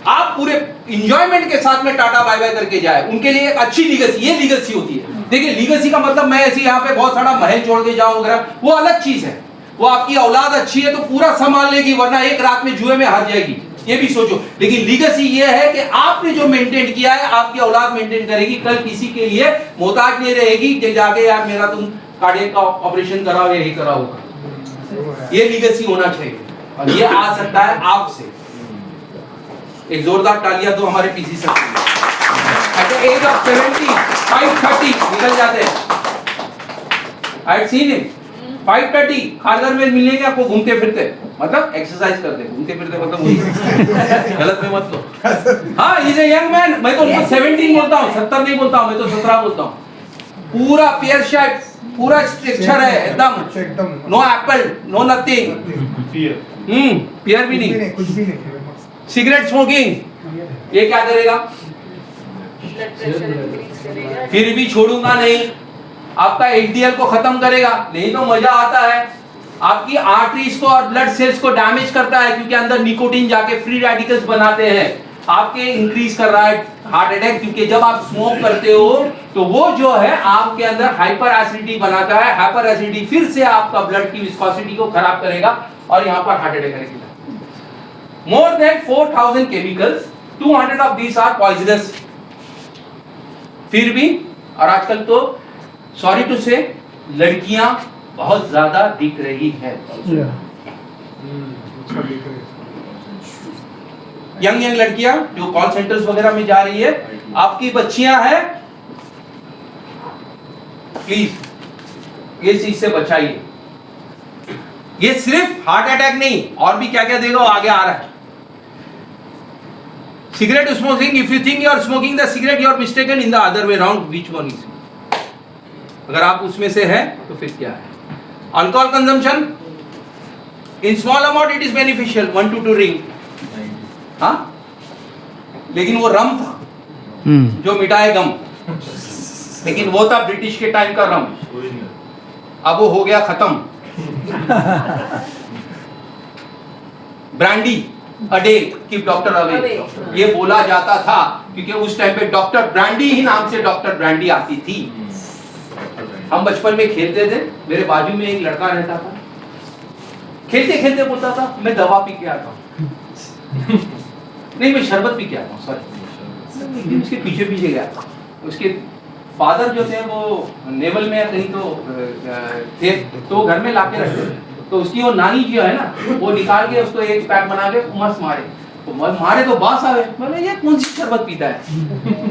आप पूरे इंजॉयमेंट के साथ में टाटा बाय बाय करके जाए, उनके लिए एक अच्छी लीगेसी, ये लीगेसी होती है। देखिए लीगेसी का मतलब मैं ऐसे यहाँ पे बहुत सारा महल छोड़ के जाऊं वगैरह, वो अलग चीज है। वो आपकी औलाद अच्छी है तो पूरा संभाल लेगी, वरना एक रात में जुए में हार जाएगी, ये भी सोचो। लेकिन लीगेसी ये है कि आपने जो मेंटेन किया है आपकी औलाद मेंटेन करेगी, कल किसी के लिए मोहताज नहीं रहेगी कि जाके यार मेरा तुम कार्डियक का ऑपरेशन कराओ, यही कराओ। ये लीगेसी होना चाहिए और ये आ सकता है आपसे। एक जोरदार तालियां तो हमारे PC sir at the age of 70 5:30 निकल जाते हैं। I had seen it 5:30 Kharghar में मिलेंगे आपको घूमते फिरते, मतलब एक्सरसाइज करते, घूमते फिरते मतलब वही गलत में मत लो। हाँ, इज ए यंग मैन, मैं तो उनको 17 बोलता हूँ, 70 नहीं बोलता हूँ, मैं तो 17 बोलता हूँ। पूरा पेयर शेप, पूरा स्ट्रक्चर है एकदम, नो एप्पल नो नथिंग, पियर भी नहीं, कुछ भी नहीं। सिगरेट स्मोकिंग, ये क्या करेगा? Blood pressure increase करेगा। फिर भी छोड़ूंगा नहीं, आपका HDL को खत्म करेगा, नहीं तो मजा आता है। आपकी आर्टरीज को और ब्लड सेल्स को डैमेज करता है, क्योंकि अंदर निकोटीन जाके फ्री रेडिकल्स बनाते हैं। आपके इंक्रीज कर रहा है हार्ट अटैक, क्योंकि जब आप स्मोक करते हो तो वो जो है आपके अंदर हाइपर एसिडिटी बनाता है। हाइपर एसिडिटी फिर से आपका ब्लड की विस्कोसिटी को खराब करेगा और यहाँ पर हार्ट अटैक करेगा। More than 4,000 chemicals, 200 of these are poisonous. फिर भी, और आजकल तो सॉरी टू से लड़कियां बहुत ज्यादा दिख रही है, यंग लड़कियां जो कॉल सेंटर्स वगैरह में जा रही है। आपकी बच्चियां हैं, प्लीज ये चीज से बचाइए। ये सिर्फ हार्ट अटैक नहीं, और भी क्या क्या देगा वो आगे आ रहा है। Cigarette smoking, if you think you are smoking the cigarette, you are mistaken in the other way round. Which one is it? अगर आप उसमें से हैं तो फिर क्या है? Alcohol consumption in small amount it is beneficial, 1 to 2 ring. हाँ? लेकिन वो रम था जो मिटाए गम, लेकिन वो था ब्रिटिश के टाइम का रम, अब वो हो गया खत्म। ब्रांडी अ डे कीप डॉक्टर अवे, ये बोला जाता था क्योंकि उस टाइम पे डॉक्टर ब्रांडी ही नाम से डॉक्टर ब्रांडी आती थी। हम बचपन में खेलते थे, मेरे बाजू में एक लड़का रहता था, खेलते खेलते बोलता था मैं दवा पी के आता हूँ नहीं मैं शरबत पी के आता हूँ, सॉरी। उसके पीछे पीछे गया, उसके फादर जो थे वो नेवल में कहीं तो थे, तो घर में लाके रखते थे। तो उसकी वो नानी जो है ना, वो निकाल के उसको एक पैक बना के मस्त मारे, तो मारे तो बास आवे, मैंने ये कौन सी शरबत पीता है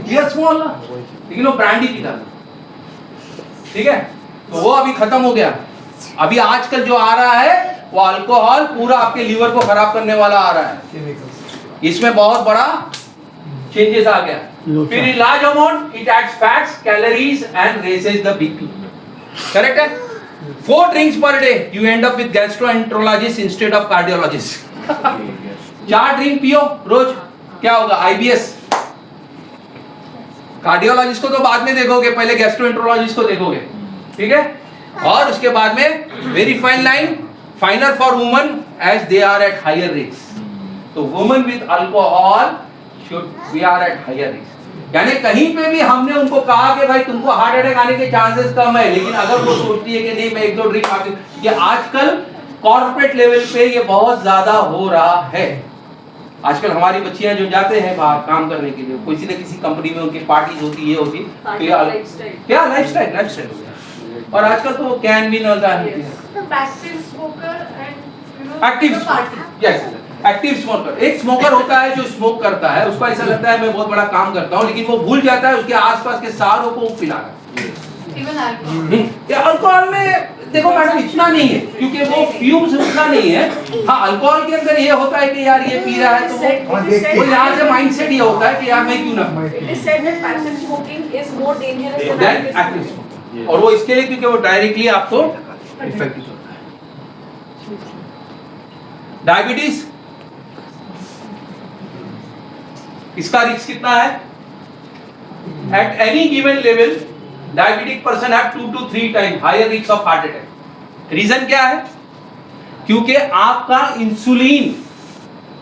ये स्मॉल ना, लेकिन वो ब्रांडी पीता था। ठीक है, तो वो अभी खत्म हो गया। अभी आजकल जो आ रहा है वो अल्कोहल पूरा आपके लीवर को खराब करने वाला आ रहा है, इसमें बहुत बड़ा चेंजेस आ गया। फिर large amount it adds fats, calories and raises the BP. Correct है? 4 drinks per day you end up with gastroenterologist instead of cardiologist। 4 drink पियो रोज, क्या होगा? IBS। कार्डियोलॉजिस्ट को तो बाद में देखोगे, पहले गैस्ट्रोएंटरोलॉजिस्ट को देखोगे। ठीक है, और उसके बाद में very fine line, finer for woman as they are at higher risk. तो woman with alcohol should we are at higher risk. यानी कहीं पे भी हमने उनको कहा कि भाई तुमको हार्ट अटैक आने के चांसेस कम है, लेकिन अगर वो सोचती है कि नहीं मैं 1-2 ड्रिंक आती हूँ, ये आजकल कॉर्पोरेट लेवल पे ये बहुत ज्यादा हो रहा है। आजकल हमारी बच्चियां जो जाते हैं बाहर काम करने के लिए, किसी न किसी कंपनी में उनकी पार्टीज होती, ये होती, तो क्या लाइफस्टाइल हो गया। और आजकल तो कैन भी नजर आती है। Active yes, active smoker. एक स्मोकर होता है जो स्मोक करता है, उसको ऐसा लगता है मैं बहुत बड़ा काम करता हूँ, लेकिन वो भूल जाता है उसके आसपास के सारों को पिला रहा है। अल्कोहल में देखो मैडम इतना नहीं है, क्योंकि वो फ्यूम्स उतना नहीं है। हाँ अल्कोहल के अंदर ये होता है कि यार ये पी रहा है तो वो यहाँ से माइंडसेट ये होता है कि यार मैं क्यों ना। It is said that passive smoking is more dangerous than Then active active smoking. smoking। और वो इसके लिए क्योंकि वो डायरेक्टली आपको इफेक्ट होता है। डायबिटीज, इसका रिस्क कितना है? At any given level diabetic person have 2 to 3 time higher risk of heart attack. Reason क्या है? क्योंकि आपका इंसुलिन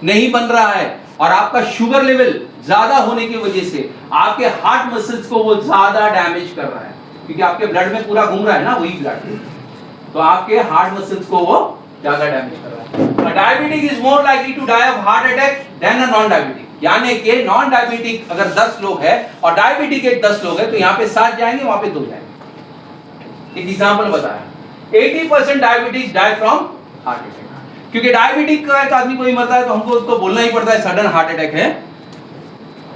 नहीं बन रहा है और आपका शुगर लेवल ज्यादा होने की वजह से आपके हार्ट मसल्स को वो ज्यादा डैमेज कर रहा है, क्योंकि आपके ब्लड में पूरा घूम रहा है ना वही ब्लड, तो आपके हार्ट मसल्स को वो ज्यादा डैमेज कर रहा है। Diabetic is more likely to die of heart attack than a non diabetic. यानी कि नॉन डायबिटिक अगर 10 लोग हैं और डायबिटिक के 10 लोग हैं तो यहाँ पे 7 जाएंगे, वहां पे 2 जाएंगे। एक एग्जांपल बताया, 80% diabetic die from heart attack. क्योंकि डायबिटिक का एक आदमी कोई मरता है तो हमको उसको बोलना ही पड़ता है सडन हार्ट अटैक है।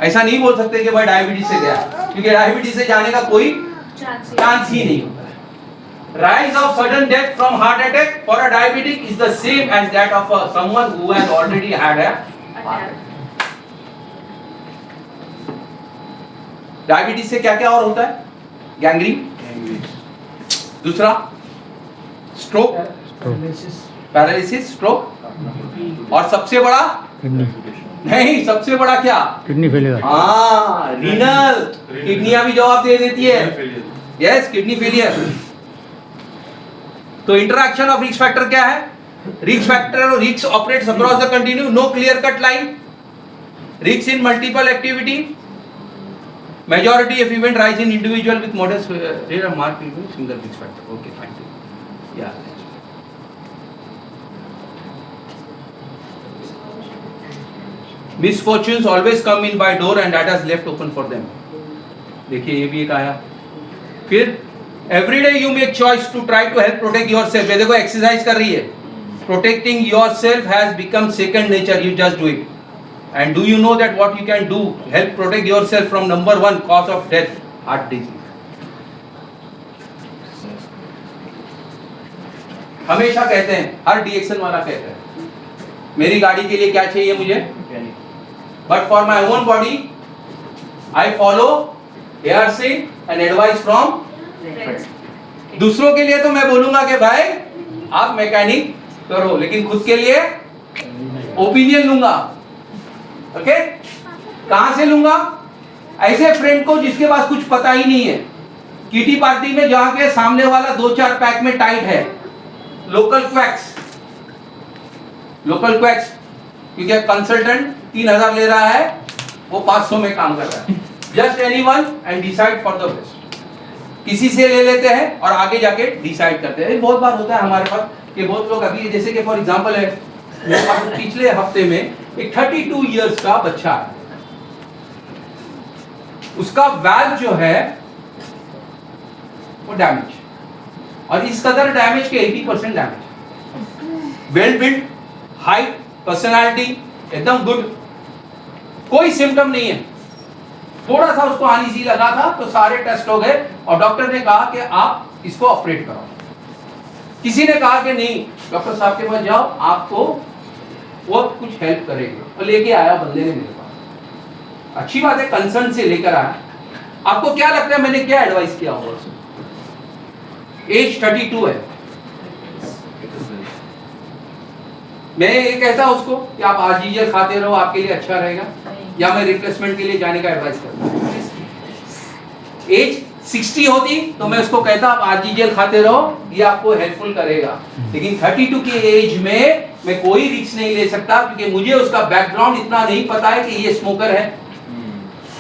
ऐसा नहीं बोल सकते कि भाई डायबिटीज से गया, क्योंकि डायबिटीज से जाने का कोई चांस ही नहीं होता है। Rise of sudden death from heart attack for a diabetic is the same as that of someone who has already had a heart attack. Diabetes से क्या क्या और होता है? गैंग्रीन, दूसरा स्ट्रोक, पैरालिसिस, स्ट्रोक, और सबसे बड़ा किडनी नहीं, सबसे बड़ा क्या? Kidney failure. हाँ रीनल, किडनियां भी जवाब दे देती है। Yes, kidney failure. तो इंटरैक्शन ऑफ रिस्क फैक्टर क्या है? रिस्क फैक्टर और risk operates across the continue, no clear cut line, risk in multiple activity, majority of event rise in individual with modest rate of mark single risk factor. Okay, fine. Yeah. Misfortunes always come in by door and that is left open for them. देखिए ये भी एक आया। फिर every day you make choice to try to help protect yourself। ये देखो एक्सरसाइज कर रही है। Protecting yourself has become second nature. You just do it. And do you know that what you can do help protect yourself from number 1 cause of death, heart disease? हमेशा कहते हैं, हर डीएक्शन वाला कहता है मेरी गाड़ी के लिए क्या चाहिए मुझे, but for my own body I follow hearsay and advice from. दूसरों के लिए तो मैं बोलूंगा कि भाई आप मैकेनिक करो, लेकिन खुद के लिए ओपिनियन लूंगा। ओके कहां से लूंगा? ऐसे फ्रेंड को जिसके पास कुछ पता ही नहीं है, किटी पार्टी में जहां के सामने वाला 2-4 पैक में टाइट है, लोकल क्वैक्स, क्योंकि कंसल्टेंट 3000 ले रहा है, वो 500 में काम कर रहा है। Just anyone and decide for the best. किसी से ले लेते हैं और आगे जाके डिसाइड करते हैं। बहुत बार होता है हमारे पास कि बहुत लोग अभी, जैसे कि फॉर एग्जांपल है, पिछले हफ्ते में एक 32 इयर्स का बच्चा है, उसका वाल्व जो है वो डैमेज, और इस कदर डैमेज के 80% damage. Well build, height, personality एकदम गुड, कोई सिम्टम नहीं है। थोड़ा सा उसको अनईजी लगा था तो सारे टेस्ट हो गए और डॉक्टर ने कहा कि आप इसको ऑपरेट कराओ। किसी ने कहा कि नहीं, डॉक्टर साहब के पास जाओ, आपको वो कुछ हेल्प करेगा, तो लेके आया बंदे ने मेरे पास। अच्छी बात है, कंसर्न से लेकर आया। आपको क्या लगता है मैंने क्या एडवाइस किया होगा? एज 32 है, मैं ये कहता उसको कि आप आजीजल खाते रहो, आपके लिए अच्छा रहेगा, या मैं रिप्लेसमेंट के लिए जाने का एडवाइस करता। एज 60 होती तो मैं उसको कहता आप आजीजल खाते रहो, ये आपको हेल्पफुल करेगा। लेकिन 32 की एज में मैं कोई रिस्क नहीं ले सकता, क्योंकि मुझे उसका बैकग्राउंड इतना नहीं पता है कि ये स्मोकर है।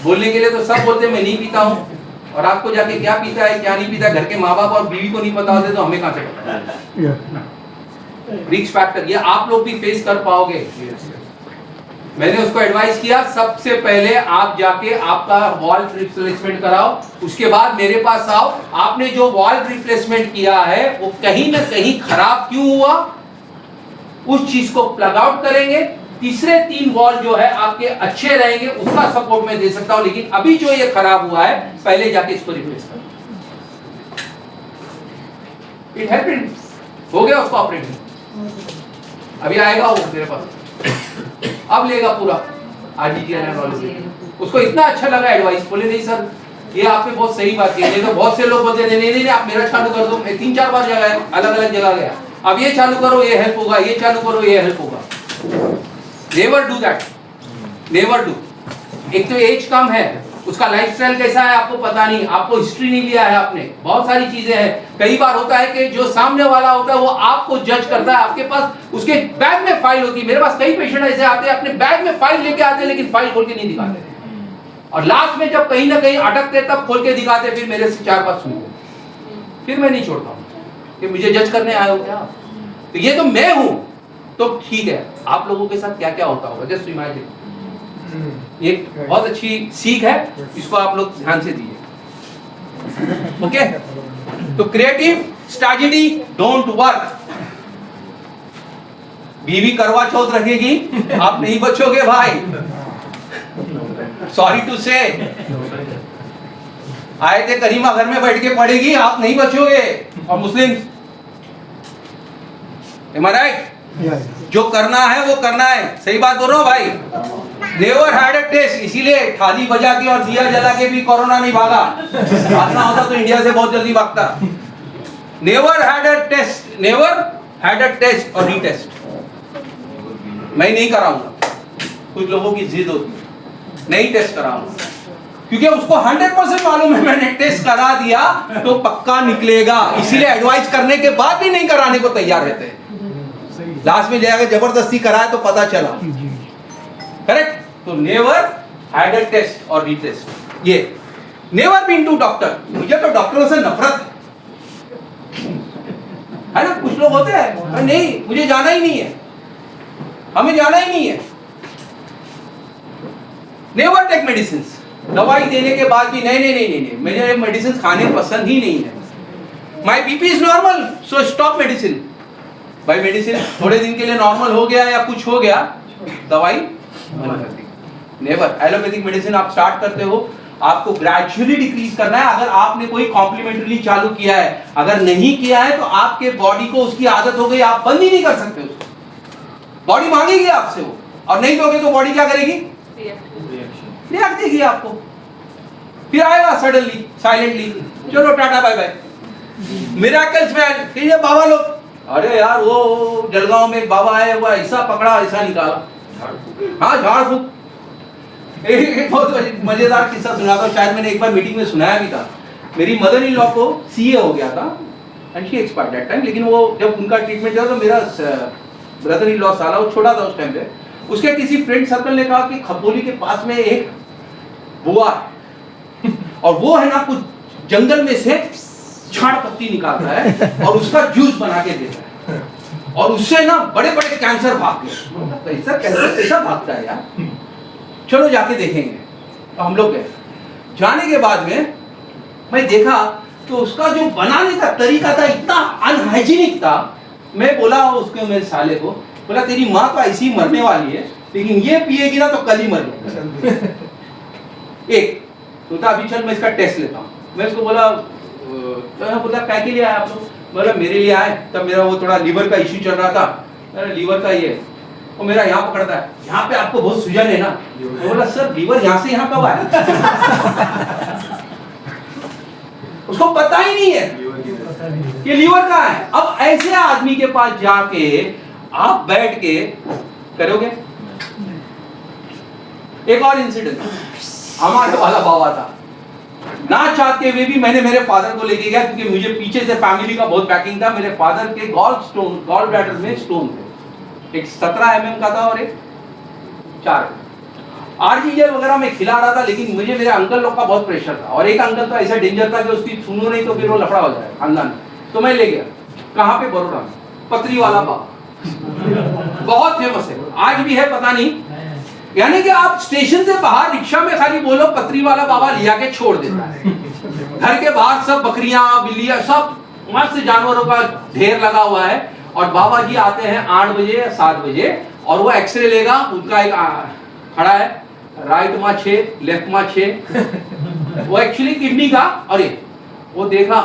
बोलने के लिए तो सब बोलते मैं नहीं पीता हूँ, और आपको जाके क्या पीता है क्या नहीं पीता, घर के माँ बाप और बीवी को नहीं पता होते तो हमें कहाँ से पता? रिस्क फैक्टर ये आप लोग भी फेस कर पाओगे। मैंने उसको एडवाइस किया, सबसे पहले आप जाके आपका वॉल्व रिप्लेसमेंट कराओ, उसके बाद मेरे पास आओ। आपने जो वॉल्व रिप्लेसमेंट किया है वो कहीं ना कहीं खराब क्यों हुआ, उस चीज को प्लग आउट करेंगे। तीसरे 3 वॉल्व जो है आपके अच्छे रहेंगे, उसका सपोर्ट मैं दे सकता हूं। लेकिन अभी जो ये खराब हुआ है, पहले जाके इसको रिप्लेस करो। इट हैपेंड, हो गया उसका ऑपरेशन, अभी आएगा वो मेरे पास, अब लेगा पूरा आरजीजी। उसको इतना अच्छा लगा एडवाइस, बोले नहीं सर ये आपने बहुत सही बात की। नहीं तो बहुत से लोग बोलते नहीं नहीं नहीं आप मेरा चालू कर दो। मैं 3-4 बार जगह अलग अलग जगह गया, अब ये चालू करो ये हेल्प होगा, ये चालू करो ये हेल्प होगा। Never do that, never do. एक तो एज कम है, उसका लाइफस्टाइल कैसा है आपको पता नहीं, आपको हिस्ट्री नहीं लिया है आपने, बहुत सारी चीजें हैं। कई बार होता है कि जो सामने वाला होता है वो आपको जज करता है, आपके पास उसके बैग में फाइल होती है। मेरे पास कई पेशेंट ऐसे आते हैं अपने बैग में फाइल लेके आते हैं लेकिन फाइल खोल के नहीं दिखाते, और लास्ट में जब कहीं ना कहीं अटकते तब खोल के दिखाते, फिर मेरे से 4 बात सुनते, फिर मैं नहीं छोड़ता हूँ कि मुझे जज करने आए हो क्या। तो ये तो मैं हूं, तो ठीक है, आप लोगों के साथ क्या क्या होता होगा, जस्ट इमेजिन। ये बहुत अच्छी सीख है, इसको आप लोग ध्यान से दीजिए। ओके, तो क्रिएटिव स्ट्रैटेजी डोंट वर्क। बीवी करवा चौथ रखेगी, आप नहीं बचोगे भाई, सॉरी टू से। आए थे करीमा घर में बैठ के पढ़ेगी, आप नहीं बचोगे। और मुस्लिम, am I right? जो करना है वो करना है, सही बात बोल रहा हूं भाई। नेवर हैड अ टेस्ट, इसीलिए थाली बजा के और दिया जला के भी कोरोना नहीं भागा। भागना होता तो इंडिया से बहुत जल्दी भागता। Never had a test, never had a test और रीटेस्ट। मैं नहीं कराऊंगा, कुछ लोगों की जिद होती है, नहीं टेस्ट कराऊंगा, क्योंकि उसको 100% मालूम है मैंने टेस्ट करा दिया तो पक्का निकलेगा, इसीलिए एडवाइस करने के बाद भी नहीं कराने को तैयार रहते हैं। लास्ट में जाकर जबरदस्ती कराए तो पता चला, करेक्ट। तो नेवर हैड अ टेस्ट और रीटेस्ट। ये नेवर बीन टू डॉक्टर, मुझे तो डॉक्टरों से नफरत है ना। कुछ लोग होते हैं नहीं मुझे जाना ही नहीं है, हमें जाना ही नहीं है। नेवर टेक मेडिसिन, दवाई देने के बाद भी नहीं नहीं नहीं नहीं, नहीं। मुझे मेडिसिन खाने पसंद ही नहीं है। My BP is normal so stop medicine. भाई मेडिसिन थोड़े दिन के लिए नॉर्मल हो गया या कुछ हो गया, दवाई बंद कर दी। नेवर। एलोपैथिक मेडिसिन आप स्टार्ट करते हो, आपको ग्रेजुअली डिक्रीज करना है। अगर आपने कोई कॉम्प्लीमेंट्री चालू किया है, अगर नहीं किया है तो आपके बॉडी को उसकी आदत हो गई, आप बंद ही नहीं कर सकते उसको। बॉडी मांगेगी आपसे वो, और नहीं दोगे तो बॉडी क्या करेगी, रिएक्ट देगी आपको, फिर आएगा सडनली साइलेंटली, चलो टाटा बाय बाय। मिरेकल्स में ये बाबा लोग, अरे यार वो जलगांव में एक बाबा है, वो ऐसा पकड़ा ऐसा निकाला, हाँ झाड़ फूक। एक बहुत मजेदार किस्सा सुनाता हूँ, शायद मैंने एक बार मीटिंग में सुनाया भी था। मेरी मदर इन लॉ को सीए हो गया था and she expired that time, लेकिन वो जब उनका ट्रीटमेंट किया तो मेरा ब्रदर इन लॉ साला वो छोटा था उस टाइम पे, उसके किसी फ्रेंड सर्कल ने कहा कि खपोली के पास में एक बुआ है और वो है ना कुछ जंगल में से झाड़ पत्ती निकालता है और उसका जूस बना के देता है, और उससे ना बड़े बड़े कैंसर भाग गए। कैंसर कैसा भागता है यार, चलो जाके देखेंगे। तो हम लोग गए, जाने के बाद में मैं देखा तो उसका जो बनाने का तरीका था इतना अनहाइजीनिक था। मैं बोला उसके मेरे साले को, बोला तेरी माँ तो ऐसी मरने वाली है लेकिन ये पिएगी ना तो कल ही मर एक तो था, अभी चल मैं इसका टेस्ट लेता हूँ। मैं उसको बोला क्या के लिए आया आप लोग, बोला मेरे लिए आए। तब मेरा वो थोड़ा लीवर का इश्यू चल रहा था, मेरा लीवर का ये वो मेरा यहाँ पकड़ता है, यहाँ पे आपको बहुत सूजन है ना। बोला सर लीवर यहाँ से यहाँ कब आया उसको पता ही नहीं है कि लीवर कहाँ है। अब ऐसे आदमी के पास जाके आप बैठ के करोगे। एक और इंसिडेंट, हमारे वाला बाबा था, ना चाहते हुए भी मैंने मेरे फादर को लेके गया क्योंकि मुझे पीछे से फैमिली का बहुत पैकिंग था। मेरे फादर के गॉल ब्लैडर में स्टोन थे, एक 17 mm का था और एक 4 आरजीएल वगैरह में खिला रहा था, लेकिन मुझे मेरे अंकल लोग का बहुत प्रेशर था और एक अंकल तो ऐसा डेंजर था कि उसकी सुनो नहीं तो फिर वो लफड़ा हो जाए खानदान। तो मैं ले गया, कहाँ पे, बड़ोड़ा में, पत्री वाला बाबा, बहुत फेमस है, आज भी है पता नहीं। यानी कि आप स्टेशन से बाहर रिक्शा में खाली बोलो पत्री वाला बाबा लिया के छोड़ देता है। घर के बाहर सब बकरियां बिल्लियां सब मस्त जानवरों का ढेर लगा हुआ है, और बाबा जी आते हैं 8 बजे या 7 बजे, और वो एक्सरे लेगा। उनका एक खड़ा है, राइट माँ 6 लेफ्ट माँ 6, वो एक्चुअली किडनी का। अरे वो देखा,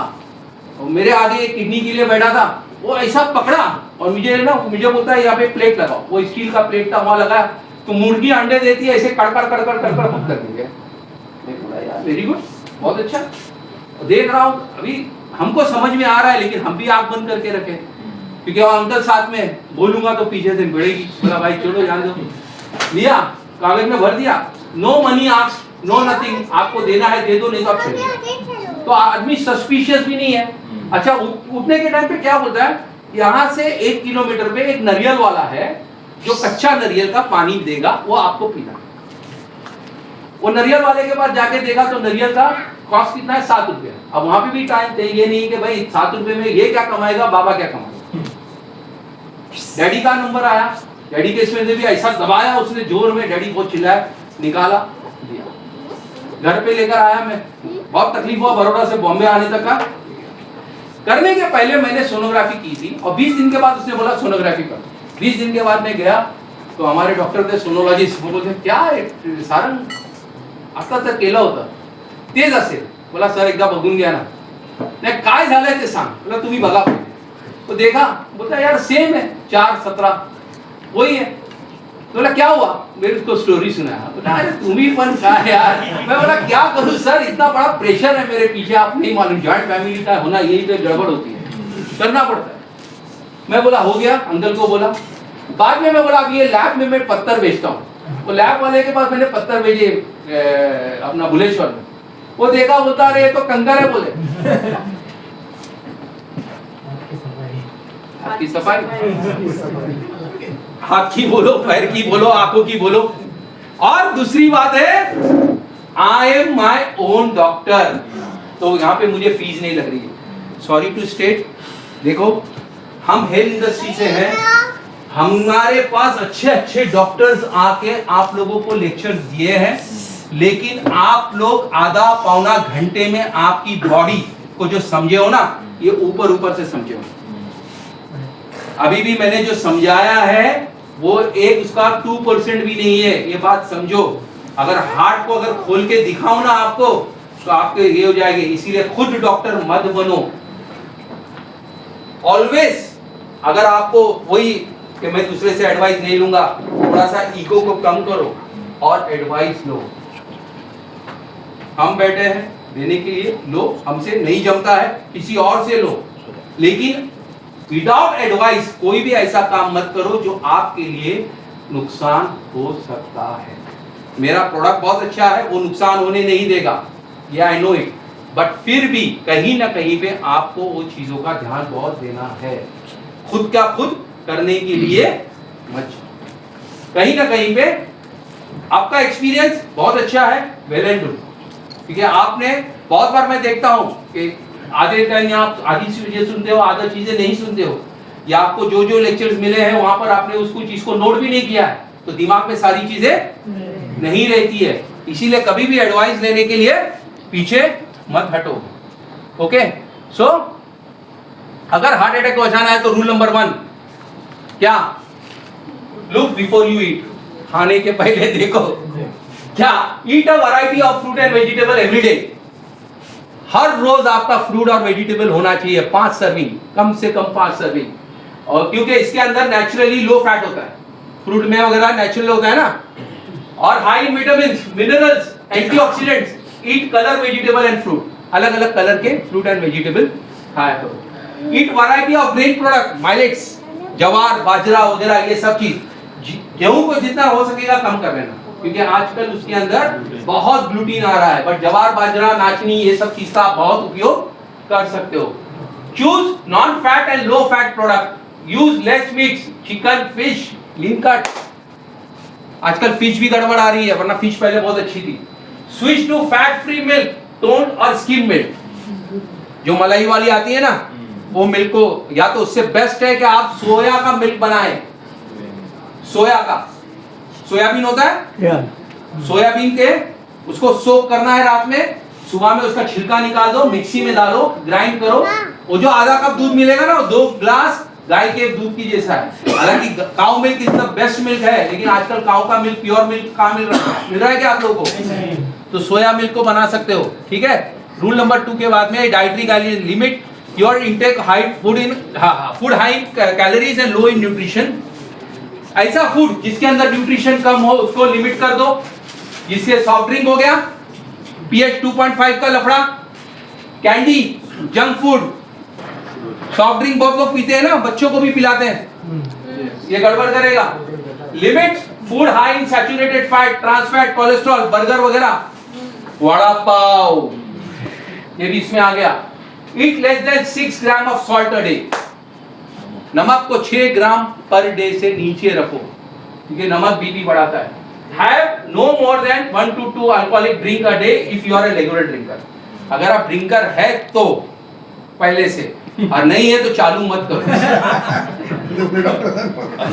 तो मेरे आगे एक किडनी के लिए बैठा था, वो ऐसा पकड़ा और मुझे बोलता है यहाँ पे प्लेट लगाओ। वो स्टील का प्लेट था, वहां लगाया तो मुर्गी अंडे देती है ऐसे कड़कड़ कड़कड़ कड़कड़ मुक्त कर देंगे। मैं बोला यार वेरी गुड, बहुत अच्छा। देख रहा हूँ अभी हमको समझ में आ रहा है, लेकिन हम भी आंख बंद करके रखे, क्योंकि वो अंकल साथ में बोलूंगा तो पीछे से बढ़ेगी। बोला भाई चलो जान दो, लिया कागज में भर दिया, no money ask, no nothing, आपको देना है दे दो, नहीं तो आप चलिए। तो आदमी सस्पिशियस भी नहीं है। अच्छा उठने के टाइम पे क्या बोलता है, यहाँ से 1 किलोमीटर पे एक नारियल वाला है जो कच्चा नारियल का पानी देगा, वो आपको पीना। वो नारियल वाले के पास जाके देखा तो नारियल का कॉस्ट कितना है, 7 रुपये। अब वहां पे भी टाइम थे, ये नहीं कि भाई 7 रुपये में ये क्या कमाएगा, बाबा क्या कमाएगा। डैडी का नंबर आया, डैडी के इसमें से भी ऐसा दबाया उसने जोर में, डैडी बहुत चिल्लाया, निकाला दिया। घर पे लेकर आया मैं, बहुत तकलीफ हुआ बड़ौदा से बॉम्बे आने तक का। करने के पहले मैंने सोनोग्राफी की थी और 20 दिन के बाद उसने बोला सोनोग्राफी कर। 20 दिन के बाद मैं गया तो हमारे डॉक्टर थे सोनोलॉजिस्ट, वो बोलते क्या है सारंग आता तर केलं होतं तेच असेल। बोला सर एकदा बघून घ्या ना, नाही काय झालंय ते सांग। बोला तुम्ही बघा पहिले। तो देखा, बोलता यार सेम है 4-17 वही है। बोला क्या हुआ, मेरे उसको स्टोरी सुनाया। बोला अरे तुम्ही पण काय यार। मैं बोला क्या करूं सर, इतना बड़ा प्रेशर है मेरे पीछे, आप नहीं मालूम, जॉइंट फैमिली का होना यही तो गड़बड़ होती है, करना पड़ता है। मैं बोला हो गया, अंकल को बोला। बाद में मैं बोला अब ये लैब में मैं पत्थर बेचता हूँ। वो लैब वाले के पास मैंने पत्थर भेजे अपना भुलेश्वर में। वो देखा, बोलता अरे ये तो कंकर है। बोले आपकी सफाई, हाथ की बोलो, पैर की बोलो, आंखों की बोलो। और दूसरी बात है I am my own doctor, तो यहाँ पे मुझे फीस नहीं लग रही है। सॉरी टू स्टेट, देखो हम हेल्थ इंडस्ट्री से हैं, हमारे पास अच्छे अच्छे डॉक्टर्स आके आप लोगों को लेक्चर दिए हैं, लेकिन आप लोग आधा पौना घंटे में आपकी बॉडी को जो समझे हो ना, ये ऊपर ऊपर से समझे हो। अभी भी मैंने जो समझाया है वो एक उसका 2% भी नहीं है, ये बात समझो। अगर हार्ट को अगर खोल के दिखाऊं ना आपको तो आपके ये हो जाएंगे। इसीलिए खुद डॉक्टर मत बनो। ऑलवेज अगर आपको वही कि मैं दूसरे से एडवाइस नहीं लूंगा, थोड़ा सा ईगो को कम करो और एडवाइस लो। हम बैठे हैं देने के लिए, लो, हमसे नहीं जमता है किसी और से लो, लेकिन विदाउट एडवाइस कोई भी ऐसा काम मत करो जो आपके लिए नुकसान हो सकता है। मेरा प्रोडक्ट बहुत अच्छा है, वो नुकसान होने नहीं देगा, ये आई नो इट, बट फिर भी कहीं ना कहीं पे आपको वो चीजों का ध्यान बहुत देना है। खुद का खुद करने के लिए मत, कहीं ना कहीं पे आपका एक्सपीरियंस बहुत अच्छा है, वेल एंड गुड, क्योंकि आपने बहुत बार मैं देखता हूं कि आधे टाइम आप आधी चीजें सुनते हो, आधा चीजें नहीं सुनते हो, या आपको जो जो लेक्चर्स मिले हैं वहां पर आपने उसको चीज को नोट भी नहीं किया है, तो दिमाग में सारी चीजें नहीं रहती है। इसीलिए कभी भी एडवाइस लेने के लिए पीछे मत हटो। ओके, सो अगर हार्ट अटैक को बचाना है तो रूल नंबर 1 क्या, लुक बिफोर यू ईट। खाने के पहले देखो क्या, eat a variety of fruit and vegetable every day. हर रोज आपका फ्रूट और वेजिटेबल होना चाहिए, 5 सर्विंग, कम से कम 5 सर्विंग। और क्योंकि इसके अंदर नेचुरली लो फैट होता है, फ्रूट में वगैरह नेचुरल होता है ना, और high vitamin, minerals, antioxidants. Eat colour vegetable and fruit, अलग अलग कलर के फ्रूट एंड वेजिटेबल खाया करो। ईट variety of grain product, millets, जवार, बाजरा वगैरह, ये सब चीज। गेहूं को जितना हो सकेगा कम कर लेना, क्योंकि आजकल उसके अंदर बहुत ग्लूटीन आ रहा है, बट जवार, बाजरा, नाचनी, ये सब चीज का आप बहुत उपयोग कर सकते हो। Choose non fat and low fat product, use less meat, chicken, fish, lean cut. आजकल फिश भी गड़बड़ आ रही है, वरना फिश पहले बहुत अच्छी थी। Switch to fat free milk, toned और स्किम मिल्क। जो मलाई वाली आती है ना, वो मिल्क को, या तो उससे बेस्ट है कि आप सोया का मिल्क बनाएं। सोया का, सोयाबीन होता है, सोयाबीन के उसको सोक करना है रात में, सुबह में उसका छिलका निकाल दो, मिक्सी में डालो, ग्राइंड करो। वो जो आधा कप दूध मिलेगा ना, वो 2 ग्लास गाय के दूध की जैसा है। हालांकि cow milk is the best milk है, लेकिन आजकल काउ का मिल्क, प्योर मिल्क कहाँ मिल रहा है क्या आप लोगों को? तो सोया मिल्क को बना सकते हो, ठीक है। रूल नंबर 2 के बाद में dietary guideline limit your intake high food in food high calories and low in nutrition. ऐसा फूड जिसके अंदर न्यूट्रिशन कम हो उसको लिमिट कर दो। जिससे सॉफ्ट ड्रिंक हो गया, pH 2.5 का लफड़ा, candy, junk food, soft drink बहुत लोग पीते हैं ना, बच्चों को भी पिलाते हैं, ये गड़बड़ करेगा। Limit food high in saturated fat, trans fat, cholesterol, burger वगैरह, वड़ा पाव, ये भी इसमें आ गया। Eat less than 6 gram of salt a day, नमक को 6 ग्राम पर डे से नीचे रखो क्योंकि नमक बीपी बढ़ाता है। Have no more than 1 to 2 alcoholic drink a day if you are a regular drinker. अगर आप ड्रिंकर है तो पहले से, और नहीं है तो चालू मत करो।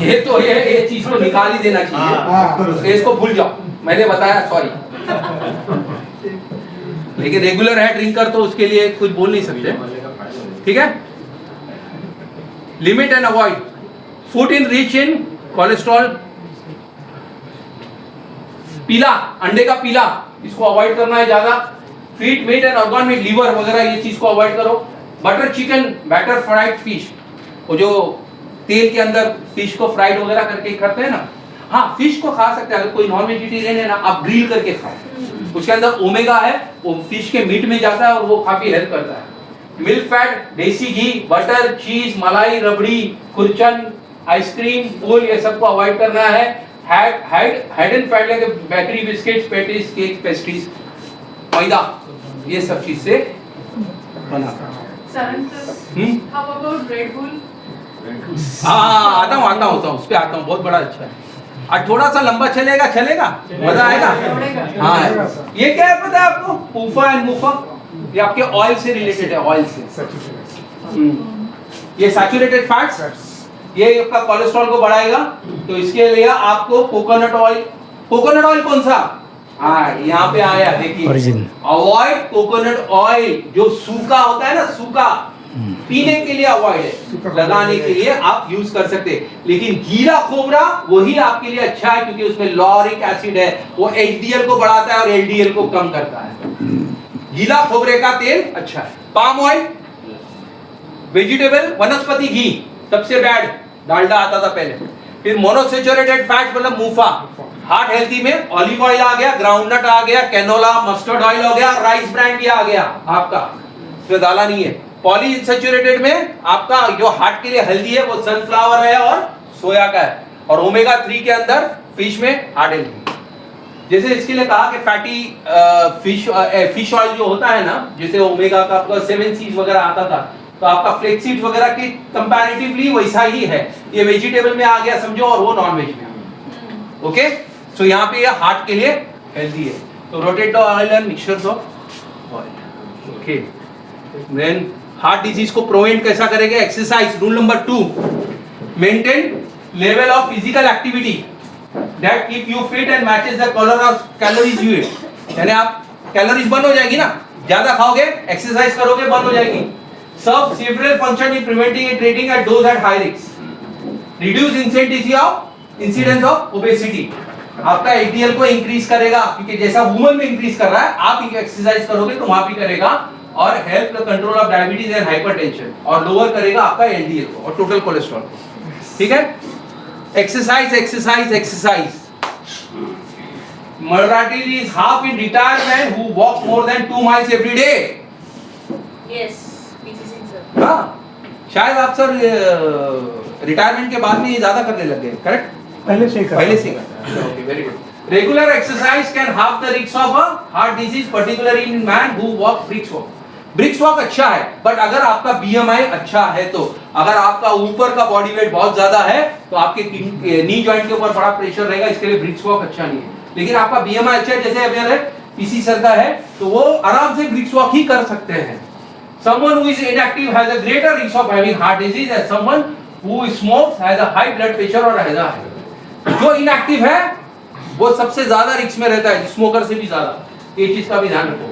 ये तो ये चीज को निकाल ही देना चाहिए, इसको भूल जाओ, मैंने बताया, सॉरी। लेकिन रेगुलर है ड्रिंकर तो उसके लिए कुछ बोल नहीं सकते, ठीक है। Limit and avoid food in rich in cholesterol, पीला, अंडे का पीला, इसको अवॉइड करना है ज्यादा। Feet, meat and organ meat, liver वगैरह, ये चीज को अवॉइड करो। Butter chicken, batter fried fish, वो जो तेल के अंदर फिश को फ्राइड वगैरह करके करते हैं ना, हाँ फिश को खा सकते हैं। अगर कोई नॉन वेजिटेरियन है ना, आप ग्रिल करके खाओ, उसके अंदर ओमेगा है, वो फिश के मीट में जाता है और वो काफी हेल्प करता है। मिल्क फैट, देसी घी, बटर, चीज, मलाई, रबड़ी, खुरचन, आइसक्रीम, फूल, ये सबको अवॉइड करना है। Head and fat like bakery, biscuits, patties, cake, pastries, maida, ये सब चीज से बना। How about Red Bull? हाँ आता हूँ उस पे आता हूँ, बहुत बड़ा अच्छा है। आज थोड़ा सा लंबा चलेगा, मजा आएगा। हाँ, ये क्या है पता है आपको? पूफा एंड मुफा, ये आपके ऑयल से रिलेटेड है, ऑयल से। ये सैचुरेटेड फैट्स, ये आपका कोलेस्ट्रॉल को बढ़ाएगा, तो इसके लिए आपको कोकोनट ऑयल कौन सा? हाँ यहाँ पे आया, देखिए, अवॉइड कोकोनट ऑयल, जो सूखा होता है ना, सूखा पीने के लिए अवॉइड है, लगाने के लिए आप यूज कर सकते हैं। लेकिन गीला खोबरा वही आपके लिए अच्छा है क्योंकि उसमें लॉरिक एसिड है, वो एचडीएल को बढ़ाता है और एलडीएल को कम करता है। गीला खोबरे का तेल अच्छा है। पाम ऑयल, वेजिटेबल, वनस्पति घी, सबसे बैड डालडा आता था पहले। फिर मोनोसैचुरेटेड फैट मतलब मूफा, हार्ट हेल्थी में ऑलिव ऑयल आ गया, ग्राउंडनट आ गया, कैनोला, मस्टर्ड ऑयल हो गया, राइस ब्रांड भी आ गया आपका, इसमें डाला नहीं है। पॉलीइंसैचुरेटेड में आपका जो हार्ट के लिए हेल्दी है वो सनफ्लावर है और सोया का है, और ओमेगा 3 के अंदर फिश में हार्ट हेल्थी। जैसे इसके लिए कहा कि फैटी फिश ऑयल जो होता है ना, जैसे ओमेगा का आपका 7 सीज वगैरह आता था, तो आपका फ्लेक्सीड वगैरह के कंपैरेटिवली वैसा ही है। ये वेजिटेबल में आ गया समझो, और वो नॉन वेज में। ओके, सो यहाँ पे ये हार्ट के लिए हेल्दी है। तो rotate the oil and mixture two oil. Okay, then heart disease को प्रिवेंट कैसा करेंगे? Exercise. Rule number 2, maintain level of physical activity that keep you fit and matches the colour of calories you eat. यानी आप कैलोरीज बंद हो जाएगी ना, ज्यादा खाओगे, एक्सरसाइज करोगे, बंद हो जाएगी। Serve several function in preventing and treating at those at high risk. Reduce incidence of obesity, आपका एचडीएल को इंक्रीज करेगा क्योंकि जैसा वुमन में इंक्रीज कर रहा है, आप एक्सरसाइज करोगे तो वहां भी करेगा। और help the control of diabetes and hypertension, और लोअर करेगा आपका एलडीएल को और टोटल कोलेस्ट्रॉल को। ठीक है, exercise exercise exercise. Marathi is half in retirement who walk more than 2 miles every day. Yes, PC Singh sir. हाँ, शायद आप सर रिटायरमेंट के बाद में ये ज्यादा करने लग गए, करेक्ट? पहले से ही करता है। Okay, very good. Regular exercise can halve the risk of a heart disease, particularly in man who walk brisk walk. Brisk walk अच्छा है, बट अगर आपका बीएमआई अच्छा है, तो अगर आपका ऊपर का बॉडी वेट बहुत ज्यादा है तो आपके नी जॉइंट के ऊपर बड़ा प्रेशर रहेगा, इसके लिए ब्रिक्स वॉक अच्छा नहीं है। लेकिन आपका बीएमआई अच्छा है, जैसे अभी पीसी सर का है, तो वो आराम से ब्रिक्स वॉक ही कर सकते हैं। Someone who is inactive has a greater risk of having heart disease and someone who smokes has a high blood pressure और has a जो इनएक्टिव है वो सबसे ज्यादा रिस्क में रहता है, स्मोकर से भी ज्यादा। ये चीज का भी ध्यान रखो।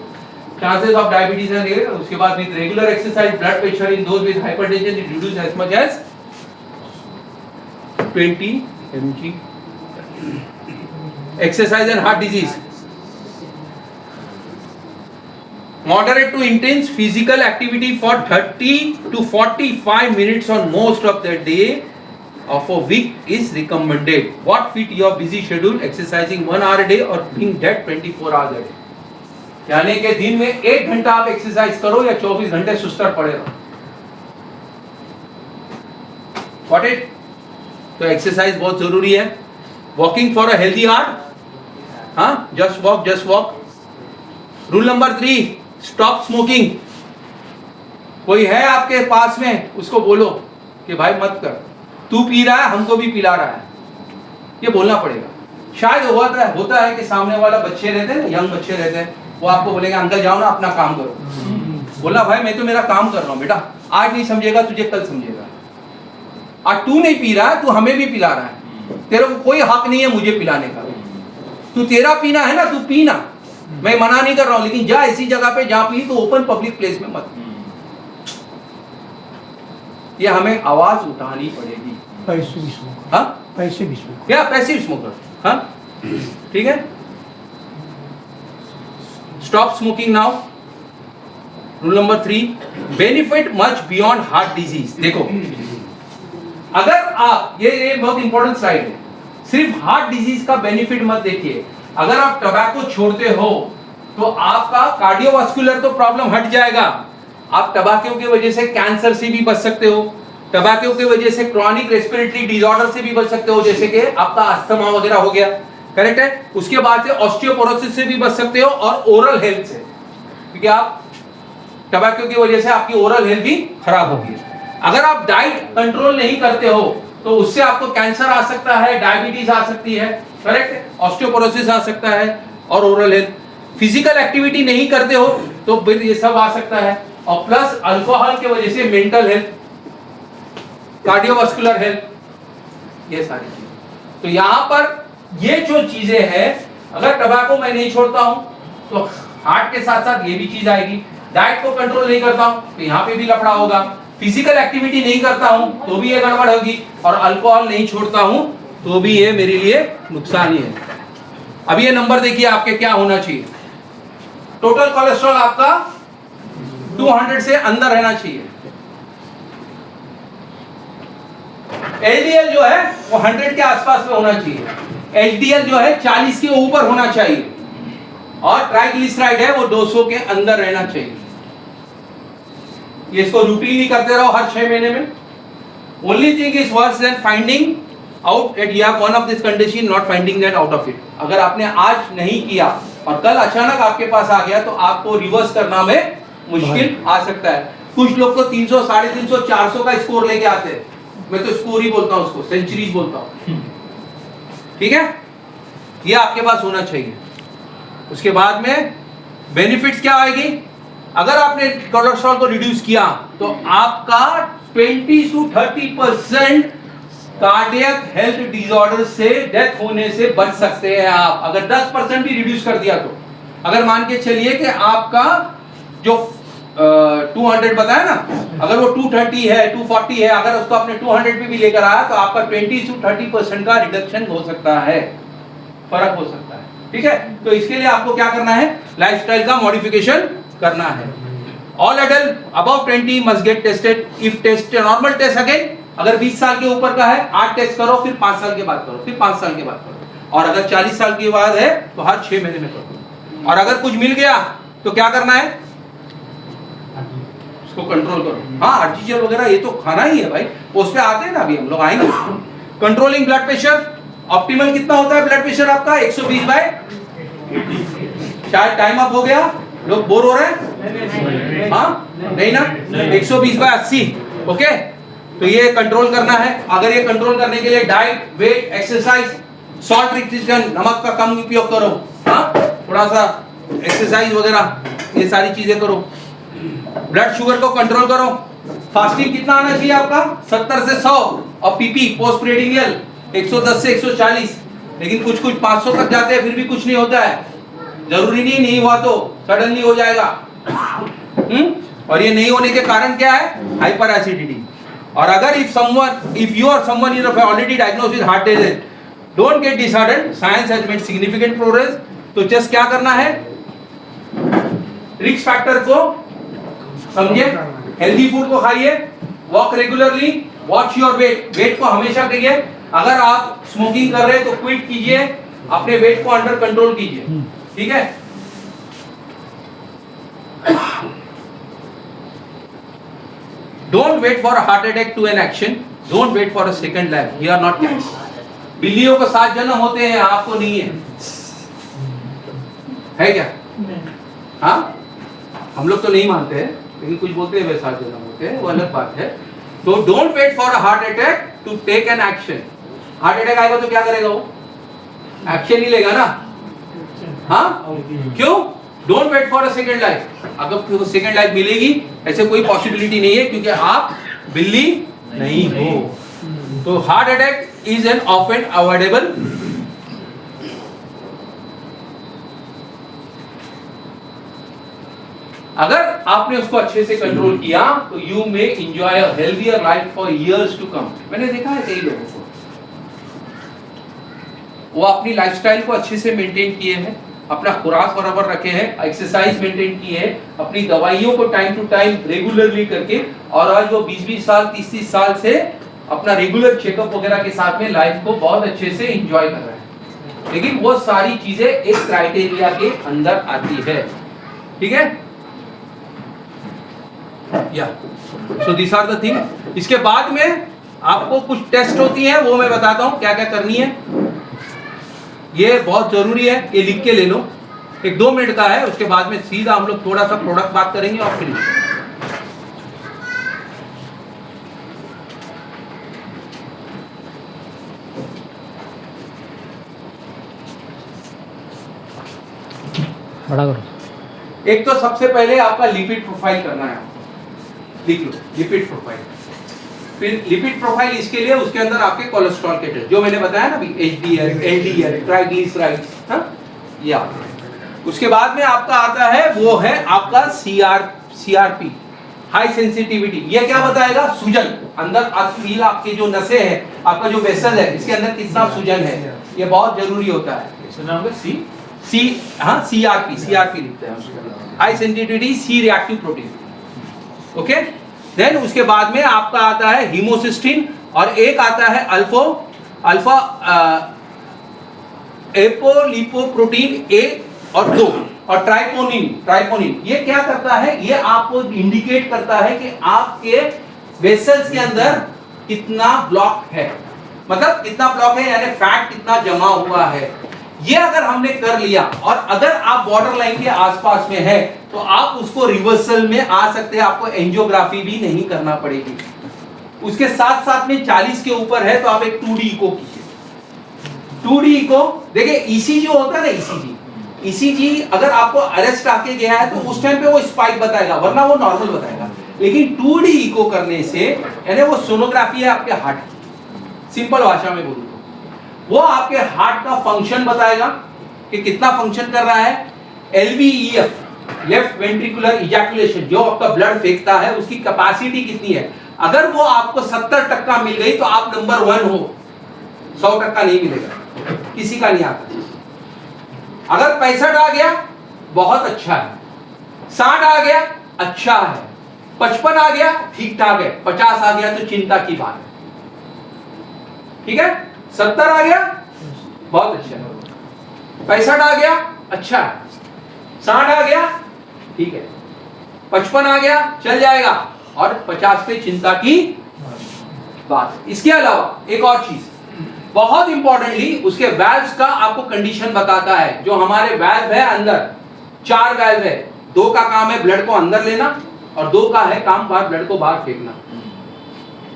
Chances of diabetes and उसके बाद with regular exercise, blood pressure in those with hypertension it reduces as much as 20 mg. Exercise and heart disease. Moderate to intense physical activity for 30 to 45 minutes on most of the day of a week is recommended. What fit your busy schedule? Exercising 1 hour a day or being dead 24 hours a day. यानी कि दिन में 1 घंटा आप एक्सरसाइज करो या 24 घंटे सुस्तर पड़े रहो. Got it? तो एक्सरसाइज बहुत जरूरी है. Walking for a healthy heart. हाँ, just walk. Rule number 3, stop smoking. कोई है आपके पास में, उसको बोलो कि भाई मत कर, तू पी रहा है, हमको भी पिला रहा है. ये बोलना पड़ेगा. शायद होता है कि सामने वाला बच्चे रहते हैं, यंग बच्चे रहते हैं, वो आपको बोलेंगे अंकल जाओ ना अपना काम करो. बोला भाई मैं तो मेरा काम कर रहा हूँ बेटा, आज नहीं समझेगा तुझे कल समझेगा. आज तू नहीं पी रहा है, तू हमें भी पिला रहा है, तेरे को कोई हक नहीं है मुझे पिलाने का. तू तेरा पीना है ना, तू पीना, मैं मना नहीं कर रहा हूं, लेकिन जा ऐसी जगह पे जहां पी तो ओपन पब्लिक प्लेस में मत. ये हमें आवाज उठानी पड़ेगी. पैसे भी स्मोकर. हाँ, पैसे भी स्मोकर. क्या पैसिव स्मोकर. हाँ, ठीक है. Stop smoking now. Rule number 3, benefit much beyond heart disease. देखो, अगर आप ये बहुत इंपॉर्टेंट स्लाइड है, सिर्फ हार्ट डिजीज का बेनिफिट मत देखिए. अगर आप टबैको छोड़ते हो तो आपका कार्डियोवास्कुलर तो प्रॉब्लम हट जाएगा. आप टबैको की वजह से कैंसर से भी बच सकते हो, टबैको की वजह से क्रॉनिक रेस्पिरेटरी डिसऑर्डर से भी बच सकते हो, जैसे कि आपका अस्थमा वगैरह हो गया. करेक्ट है. उसके बाद से ऑस्टियोपोरोसिस से भी बच सकते हो और ओरल हेल्थ से, क्योंकि आप टबैको की वजह से आपकी ओरल हेल्थ भी खराब होगी. अगर आप डाइट कंट्रोल नहीं करते हो तो उससे आपको कैंसर आ सकता है, डायबिटीज आ सकती है, करेक्ट, ऑस्टियोपोरोसिस आ सकता है और ओरल हेल्थ. फिजिकल एक्टिविटी नहीं करते हो तो फिर ये सब आ सकता है. और प्लस अल्कोहल की वजह से मेंटल हेल्थ, कार्डियोवास्कुलर हेल्थ, ये सारी चीजें. तो यहाँ पर ये जो चीजें हैं, अगर टबैको मैं नहीं छोड़ता हूं तो हार्ट के साथ साथ ये भी चीज आएगी. डाइट को कंट्रोल नहीं करता हूं तो यहाँ पे भी लफड़ा होगा. फिजिकल एक्टिविटी नहीं करता हूं तो भी ये गड़बड़ होगी, और अल्कोहल नहीं छोड़ता हूं तो भी ये मेरे लिए नुकसान ही है. अब ये नंबर देखिए आपके क्या होना चाहिए. टोटल कोलेस्ट्रॉल आपका 200 से अंदर रहना चाहिए. एलडीएल जो है वो 100 के आसपास में होना चाहिए. एचडीएल जो है 40 के ऊपर होना चाहिए. और ट्राइग्लिसराइड है वो 200 के अंदर रहना चाहिए. ये इसको रूटीनली करते रहो हर 6 महीने में. Only thing is worse than finding out that you have one of this condition, not finding that out of it. अगर आपने आज नहीं किया और कल अचानक आपके पास आ गया तो आपको रिवर्स करना में मुश्किल आ सकता है. कुछ लोग तो 300, 350, 400 का स्कोर लेके आते हैं. मैं तो स्कोर ही बोलता हूं उसको, सेंचुरीज बोलता हूं. ठीक है, ये आपके पास होना चाहिए. उसके बाद में बेनिफिट्स क्या आएगी. अगर आपने कोलेस्ट्रॉल को रिड्यूस किया तो आपका 20 to 30% कार्डियक हेल्थ डिसऑर्डर से, डेथ होने से बच सकते हैं आप. अगर 10% भी रिड्यूस कर दिया तो, अगर मान के चलिए कि आपका जो 200 बताया ना, अगर वो 230 है, 240 है, अगर उसको आपने 200 पे भी लेकर आया तो आपका 20 to 30% का रिडक्शन हो सकता है, फर्क हो सकता है. ठीक है, तो इसके लिए आपको क्या करना है, लाइफस्टाइल का मॉडिफिकेशन करना है. All adult above 20 must get tested. If test normal test again, अगर 20 साल के ऊपर का है 8 टेस्ट करो, फिर 5 साल के बाद करो, फिर 5 साल के बाद करो, और अगर 40 साल के बाद है तो हर 6 महीने में करो. और अगर कुछ मिल गया तो क्या करना है, उसको कंट्रोल करो. हाँ, आर्टिफिशियल वगैरह ये तो खाना ही है भाई, उस पे आते हैं ना, अभी हम लोग आएंगे. Controlling blood pressure. ऑप्टिमल कितना होता है ब्लड प्रेशर आपका? 120/. शायद टाइम अप हो गया, लोग बोर हो रहे हैं. हाँ, नहीं ना, 120/80. ओके, तो ये कंट्रोल करना है. अगर ये कंट्रोल करने के लिए diet, weight, exercise, salt restriction, नमक का कम उपयोग करो. हाँ, थोड़ा सा एक्सरसाइज वगैरह, ये सारी चीजें करो. ब्लड शुगर को कंट्रोल करो. फास्टिंग कितना आना चाहिए आपका? 70 से 100. और पीपी पोस्ट प्रेडिंडियल 110 से 140. लेकिन कुछ 500 तक जाते हैं, फिर भी कुछ नहीं होता है. जरूरी नहीं हुआ तो सडनली हो जाएगा. और ये नहीं होने के कारण क्या है? Hyper acidity. और अगर if you or someone is already diagnosed with heart disease, don't get disheartened. Science has made significant progress. तो जस्ट क्या करना है, रिस्क फैक्टर को समझिए, हेल्दी फूड को खाइए, walk regularly, watch your weight, weight को हमेशा करिए, अगर आप स्मोकिंग कर रहे हैं तो क्विट कीजिए, अपने वेट को अंडर कंट्रोल कीजिए, ठीक है। Don't wait for a heart attack to an action, don't wait for a second life, we are not cats. बिल्लियों को 7 जन्म होते हैं, आपको नहीं है क्या? हाँ, हम लोग तो नहीं मानते हैं, लेकिन कुछ बोलते हैं वे 7 जन्म होते हैं, वो अलग बात है। तो don't wait for a heart attack to take an action. Heart attack आएगा तो क्या करेगा वो? एक्शन ही लेगा ना, हाँ? क्यों? Don't wait for a second life. अगर सेकंड लाइफ मिलेगी ऐसे कोई पॉसिबिलिटी नहीं है, क्योंकि आप बिल्ली नहीं हो। तो heart attack is an often avoidable. अगर आपने उसको अच्छे से कंट्रोल किया तो you may enjoy a healthier life for years to come. मैंने देखा है कई लोगों को, वो अपनी लाइफस्टाइल को अच्छे से मेंटेन किए हैं, अपना खुराक बराबर रखे हैं, एक्सरसाइज मेंटेन किए हैं, अपनी दवाइयों को टाइम टू टाइम रेगुलरली करके, और आज वो 20-20 साल 30-30 साल से अपना रेगुलर चेकअप वगैरह के साथ में लाइफ को बहुत अच्छे से एंजॉय कर रहे हैं। लेकिन वो सारी चीजें एक क्राइटेरिया के अंदर आती है, ठीक है। या so this are the thing. इसके बाद में आपको कुछ टेस्ट होती हैं, वो मैं बताता हूं क्या क्या करनी है। ये बहुत जरूरी है, ये लिख के ले लो, एक 2 मिनट का है। उसके बाद में सीधा हम लोग थोड़ा सा प्रोडक्ट बात करेंगे और फिर बड़ा करो। एक तो सबसे पहले आपका लिपिड प्रोफाइल करना है, लिख लो लिपिड प्रोफाइल। फिर लिपिड प्रोफाइल इसके लिए उसके अंदर आपके कोलेस्ट्रॉल के टेस्ट जो मैंने बताया ना अभी, एचडीएल, एलडीएल, ट्राइग्लिसराइड्स, हाँ, या उसके बाद में आपका आता है वो है आपका सीआरपी, हाई सेंसिटिविटी। ये क्या बताएगा? सूजन अंदर आपके जो नसें हैं, आपका जो वेसल है, इसके अंदर कितना सूजन है, ये बहुत जरूरी होता है। सुना होगा सीआरपी लिखते हैं, high sensitivity C reactive protein, okay. Then उसके बाद में आपका आता है हीमोसिस्टिन, और एक आता है अल्फा एपोलिपोप्रोटीन 1 और 2, और ट्राइपोनिन। ये क्या करता है? ये आपको इंडिकेट करता है कि आपके वेसल्स के अंदर कितना ब्लॉक है, मतलब कितना ब्लॉक है यानी फैट कितना जमा हुआ है। ये अगर हमने कर लिया, और अगर आप बॉर्डर लाइन के आसपास में है तो आप उसको रिवर्सल में आ सकते हैं, आपको एंजियोग्राफी भी नहीं करना पड़ेगी। उसके साथ साथ में 40 के ऊपर है तो आप एक 2D इको कीजिए। 2D इको देखिए, ईसीजी होता है ना, ईसीजी अगर आपको अरेस्ट आके गया है तो उस टाइम पे वो स्पाइक बताएगा, वरना वो नॉर्मल बताएगा। लेकिन 2D इको करने से यानी वो सोनोग्राफी है आपके हार्ट, सिंपल भाषा में बोलूं तो वो आपके हार्ट का फंक्शन बताएगा कि कितना फंक्शन कर रहा है। LVEF, लेफ्ट वेंट्रिकुलर इजैकुलेशन, जो आपका ब्लड फेंकता है उसकी कैपेसिटी कितनी है। अगर वो आपको 70% मिल गई तो आप नंबर 1 हो, 100% नहीं मिलेगा, किसी का नहीं आता। अगर 65 आ गया बहुत अच्छा है, 60 आ गया अच्छा है, 55 आ गया ठीक ठाक है, 50 आ गया तो चिंता की बात है, ठीक है। 70 आ गया बहुत अच्छा है, 65 आ गया अच्छा है, 60 आ गया ठीक है, 55 आ गया चल जाएगा, और 50 पे चिंता की बात। इसके अलावा एक और चीज बहुत इंपॉर्टेंटली, उसके वाल्व्स का आपको कंडीशन बताता है। जो हमारे वाल्व है अंदर 4 वाल्व है, 2 का काम है ब्लड को अंदर लेना और 2 का है काम बाहर ब्लड को बाहर फेंकना,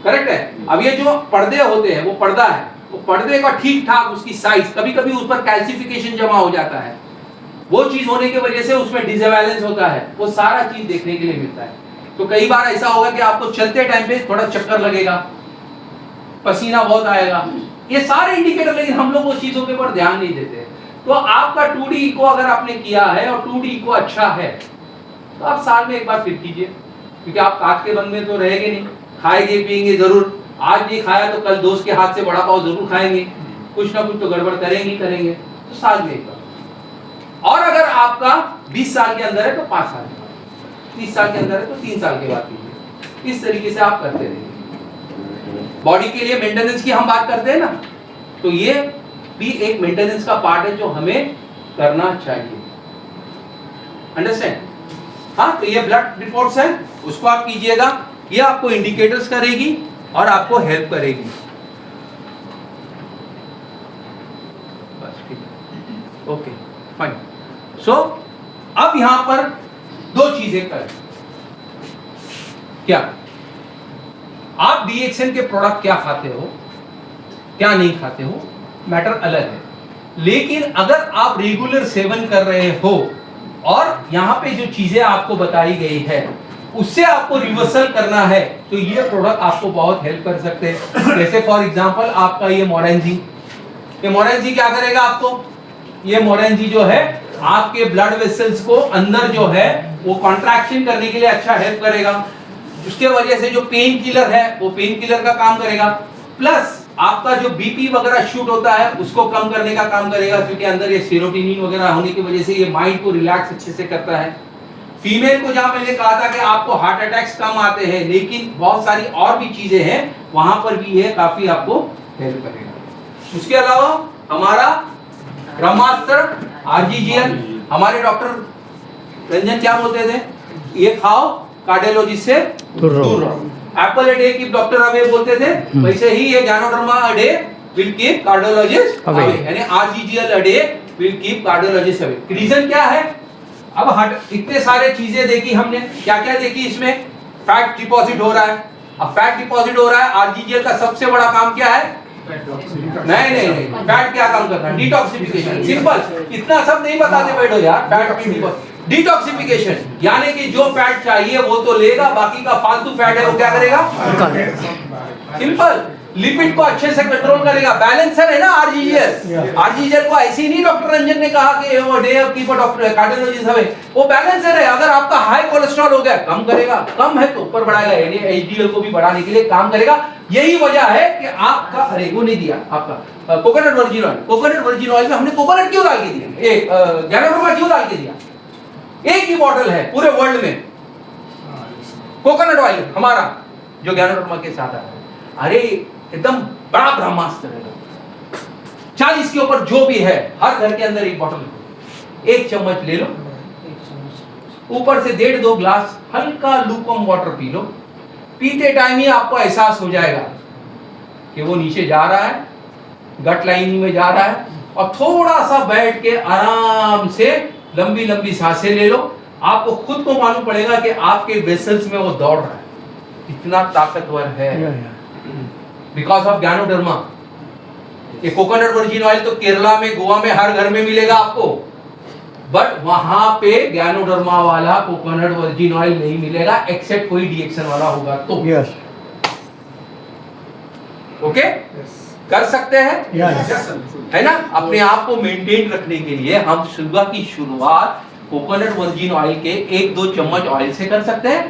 करेक्ट है। अब ये जो पर्दे होते हैं, वो पर्दा है, वो पर्दे का ठीक ठाक उसकी साइज, कभी कभी उस पर कैल्सिफिकेशन जमा हो जाता है, वो चीज होने की वजह से उसमें डिसबैलेंस होता है, वो सारा चीज देखने के लिए मिलता है। तो कई बार ऐसा होगा कि आपको चलते टाइम पे थोड़ा चक्कर लगेगा, पसीना बहुत आएगा, ये सारे इंडिकेटर, लेकिन हम लोग वो चीजों के ऊपर ध्यान नहीं देते। तो आपका 2D इको अगर आपने किया है और 2D इको अच्छा है तो आप साल में एक बार फिर कीजिए, क्योंकि आप काट के बंद में तो रहेंगे नहीं, खाएंगे पिएंगे जरूर। आज नहीं खाया तो कल दोस्त के हाथ से बड़ा पाव जरूर खाएंगे, कुछ ना कुछ तो गड़बड़ करेंगे, तो साल में एक बार। और अगर आपका 20 साल के अंदर है तो 5 साल के बाद, 30 साल के अंदर है तो 3 साल के बाद कीजिए। इस तरीके से आप करते रहिए। बॉडी के लिए मेंटेनेंस की हम बात करते हैं ना, तो ये भी एक मेंटेनेंस का पार्ट है जो हमें करना चाहिए। अंडरस्टैंड? हाँ, तो ये ब्लड रिपोर्ट्स है, उसको आप कीजिएगा। ये आपको इंडिकेटर्स करेगी और आपको हेल्प करेगी। बस ठीक है, ओके फाइन। सो अब यहां पर 2 चीजें करें। क्या आप डीएक्सएन के प्रोडक्ट क्या खाते हो, क्या नहीं खाते हो, मैटर अलग है। लेकिन अगर आप रेगुलर सेवन कर रहे हो और यहां पे जो चीजें आपको बताई गई है उससे आपको रिवर्सल करना है, तो ये प्रोडक्ट आपको बहुत हेल्प कर सकते हैं। जैसे फॉर एग्जांपल आपका ये मोरेंजी, ये मोरेंजी क्या करेगा आपको, ये मोरेंजी जो है आपके ब्लड वेसल्स को अंदर जो है वो कॉन्ट्रैक्शन करने के लिए अच्छा हेल्प करेगा। उसके वजह से जो पेन किलर है वो पेन किलर का काम करेगा, प्लस आपका जो बीपी वगैरह शूट होता है उसको कम करने का काम करेगा, क्योंकि अंदर ये सेरोटोनिन वगैरह होने की वजह से ये माइंड को रिलैक्स अच्छे से करता है। फीमेल को जहां मैंने कहा था कि आपको हार्ट अटैक्स कम आते हैं, लेकिन बहुत सारी और भी चीजें हैं, वहां पर भी ये काफी आपको हेल्प करेगा। उसके अलावा हमारा ब्रह्मास्त्र आरजीजीएल, हमारे डॉक्टर रंजन क्या बोलते थे, ये खाओ कार्डियोलॉजिस्ट से दूर रहो। Apple a day keep doctor away बोलते थे, वैसे ही ये ganoderma a day will keep cardiologist away, यानी RGGL a day will keep cardiologist away. Reason क्या है? अब इतने सारे चीजें देखी हमने, क्या क्या देखी इसमें, फैट डिपॉजिट हो रहा है। अब फैट डिपॉजिट हो रहा है, आरजीजीएल का सबसे बड़ा काम क्या है? नहीं, फैट क्या काम करता है? डिटॉक्सिफिकेशन। सिंपल, इतना सब नहीं बताते बैठो यार। फैट डिटॉक्सिफिकेशन, यानी कि जो फैट चाहिए वो तो लेगा, बाकी का फालतू फैट है वो क्या करेगा? सिंपल। लिपिड को अच्छे से कंट्रोल करेगा, बैलेंसर है ना आरजीजीएल। आरजीजीएल को ऐसे ही नहीं डॉक्टर रंजन ने कहा कि वो day of keeper doctor cardiologist हमें, वो बैलेंसर है। अगर आपका हाई कोलेस्ट्रॉल हो गया, कम करेगा, कम है तो ऊपर बढ़ाएगा, यानी एचडीएल को भी बढ़ाने के लिए काम करेगा। यही वजह है कि आपका, अरे वो नहीं दिया आपका coconut virgin oil. Coconut virgin oil में हमने कोकोनट क्यों डाल के दिया, एक ज्ञानोडर्मा क्यों डाल के दिया? एक ही बॉटल है पूरे वर्ल्ड में कोकोनट ऑयल हमारा जो ज्ञानोडर्मा के साथ है। अरे एकदम बड़ा ब्रह्मास्त्र है, 40 के ऊपर जो भी है, हर घर के अंदर एक बॉटल, 1 चम्मच ले लो, ऊपर से 1.5-2 ग्लास हल्का लूकवार्म वाटर पी लो। पीते टाइम ही आपको एहसास हो जाएगा कि वो नीचे जा रहा है, गट लाइनिंग में जा रहा है, और थोड़ा सा बैठ के आराम से लंबी लंबी सांसें ले लो। आपको खुद को मालूम पड़ेगा कि आपके वेसल्स में वो दौड़ रहा है, इतना ताकतवर है बिकॉज ऑफ ज्ञानोडर्मा। ये कोकोनट वर्जिन ऑयल तो केरला में, गोवा में हर घर में मिलेगा आपको, बट वहां पे ज्ञानोडर्मा वाला कोकोनट वर्जिन ऑयल नहीं मिलेगा, एक्सेप्ट कोई डीएक्सएन वाला होगा तो। यस, ओके, कर सकते हैं है ना। अपने आप को मेंटेन रखने के लिए हम सुबह की शुरुआत कोकोनट वर्जिन ऑयल के 1-2 चम्मच ऑयल से कर सकते हैं।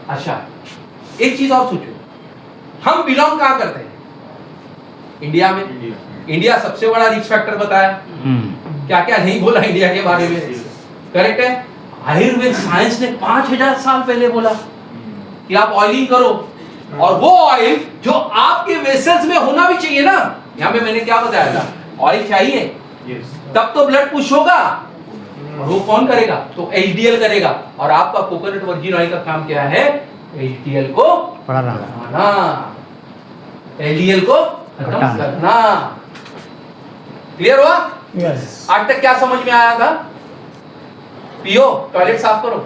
अच्छा, एक चीज और सोचो, हम बिलोंग कहां करते हैं? इंडिया में। इंडिया सबसे बड़ा रिस्क फैक्टर बताया, क्या क्या नहीं बोला इंडिया के बारे में, करेक्ट है। आयुर्वेद साइंस ने 5000 साल पहले बोला कि आप ऑयलिंग करो, और वो ऑयल जो आपके वेसल्स में होना भी चाहिए ना। यहाँ पे मैंने क्या बताया था, ऑयल चाहिए तब तो ब्लड पुश होगा, और वो कौन करेगा? तो एचडीएल करेगा। और आपका कोकोनट वर्जिन ऑयल का काम क्या है? एचडीएल को बढ़ाना, एचडीएल को खत्म करना। क्लियर हुआ? यस। आज तक क्या समझ में आया था? पियो, टॉयलेट साफ करो।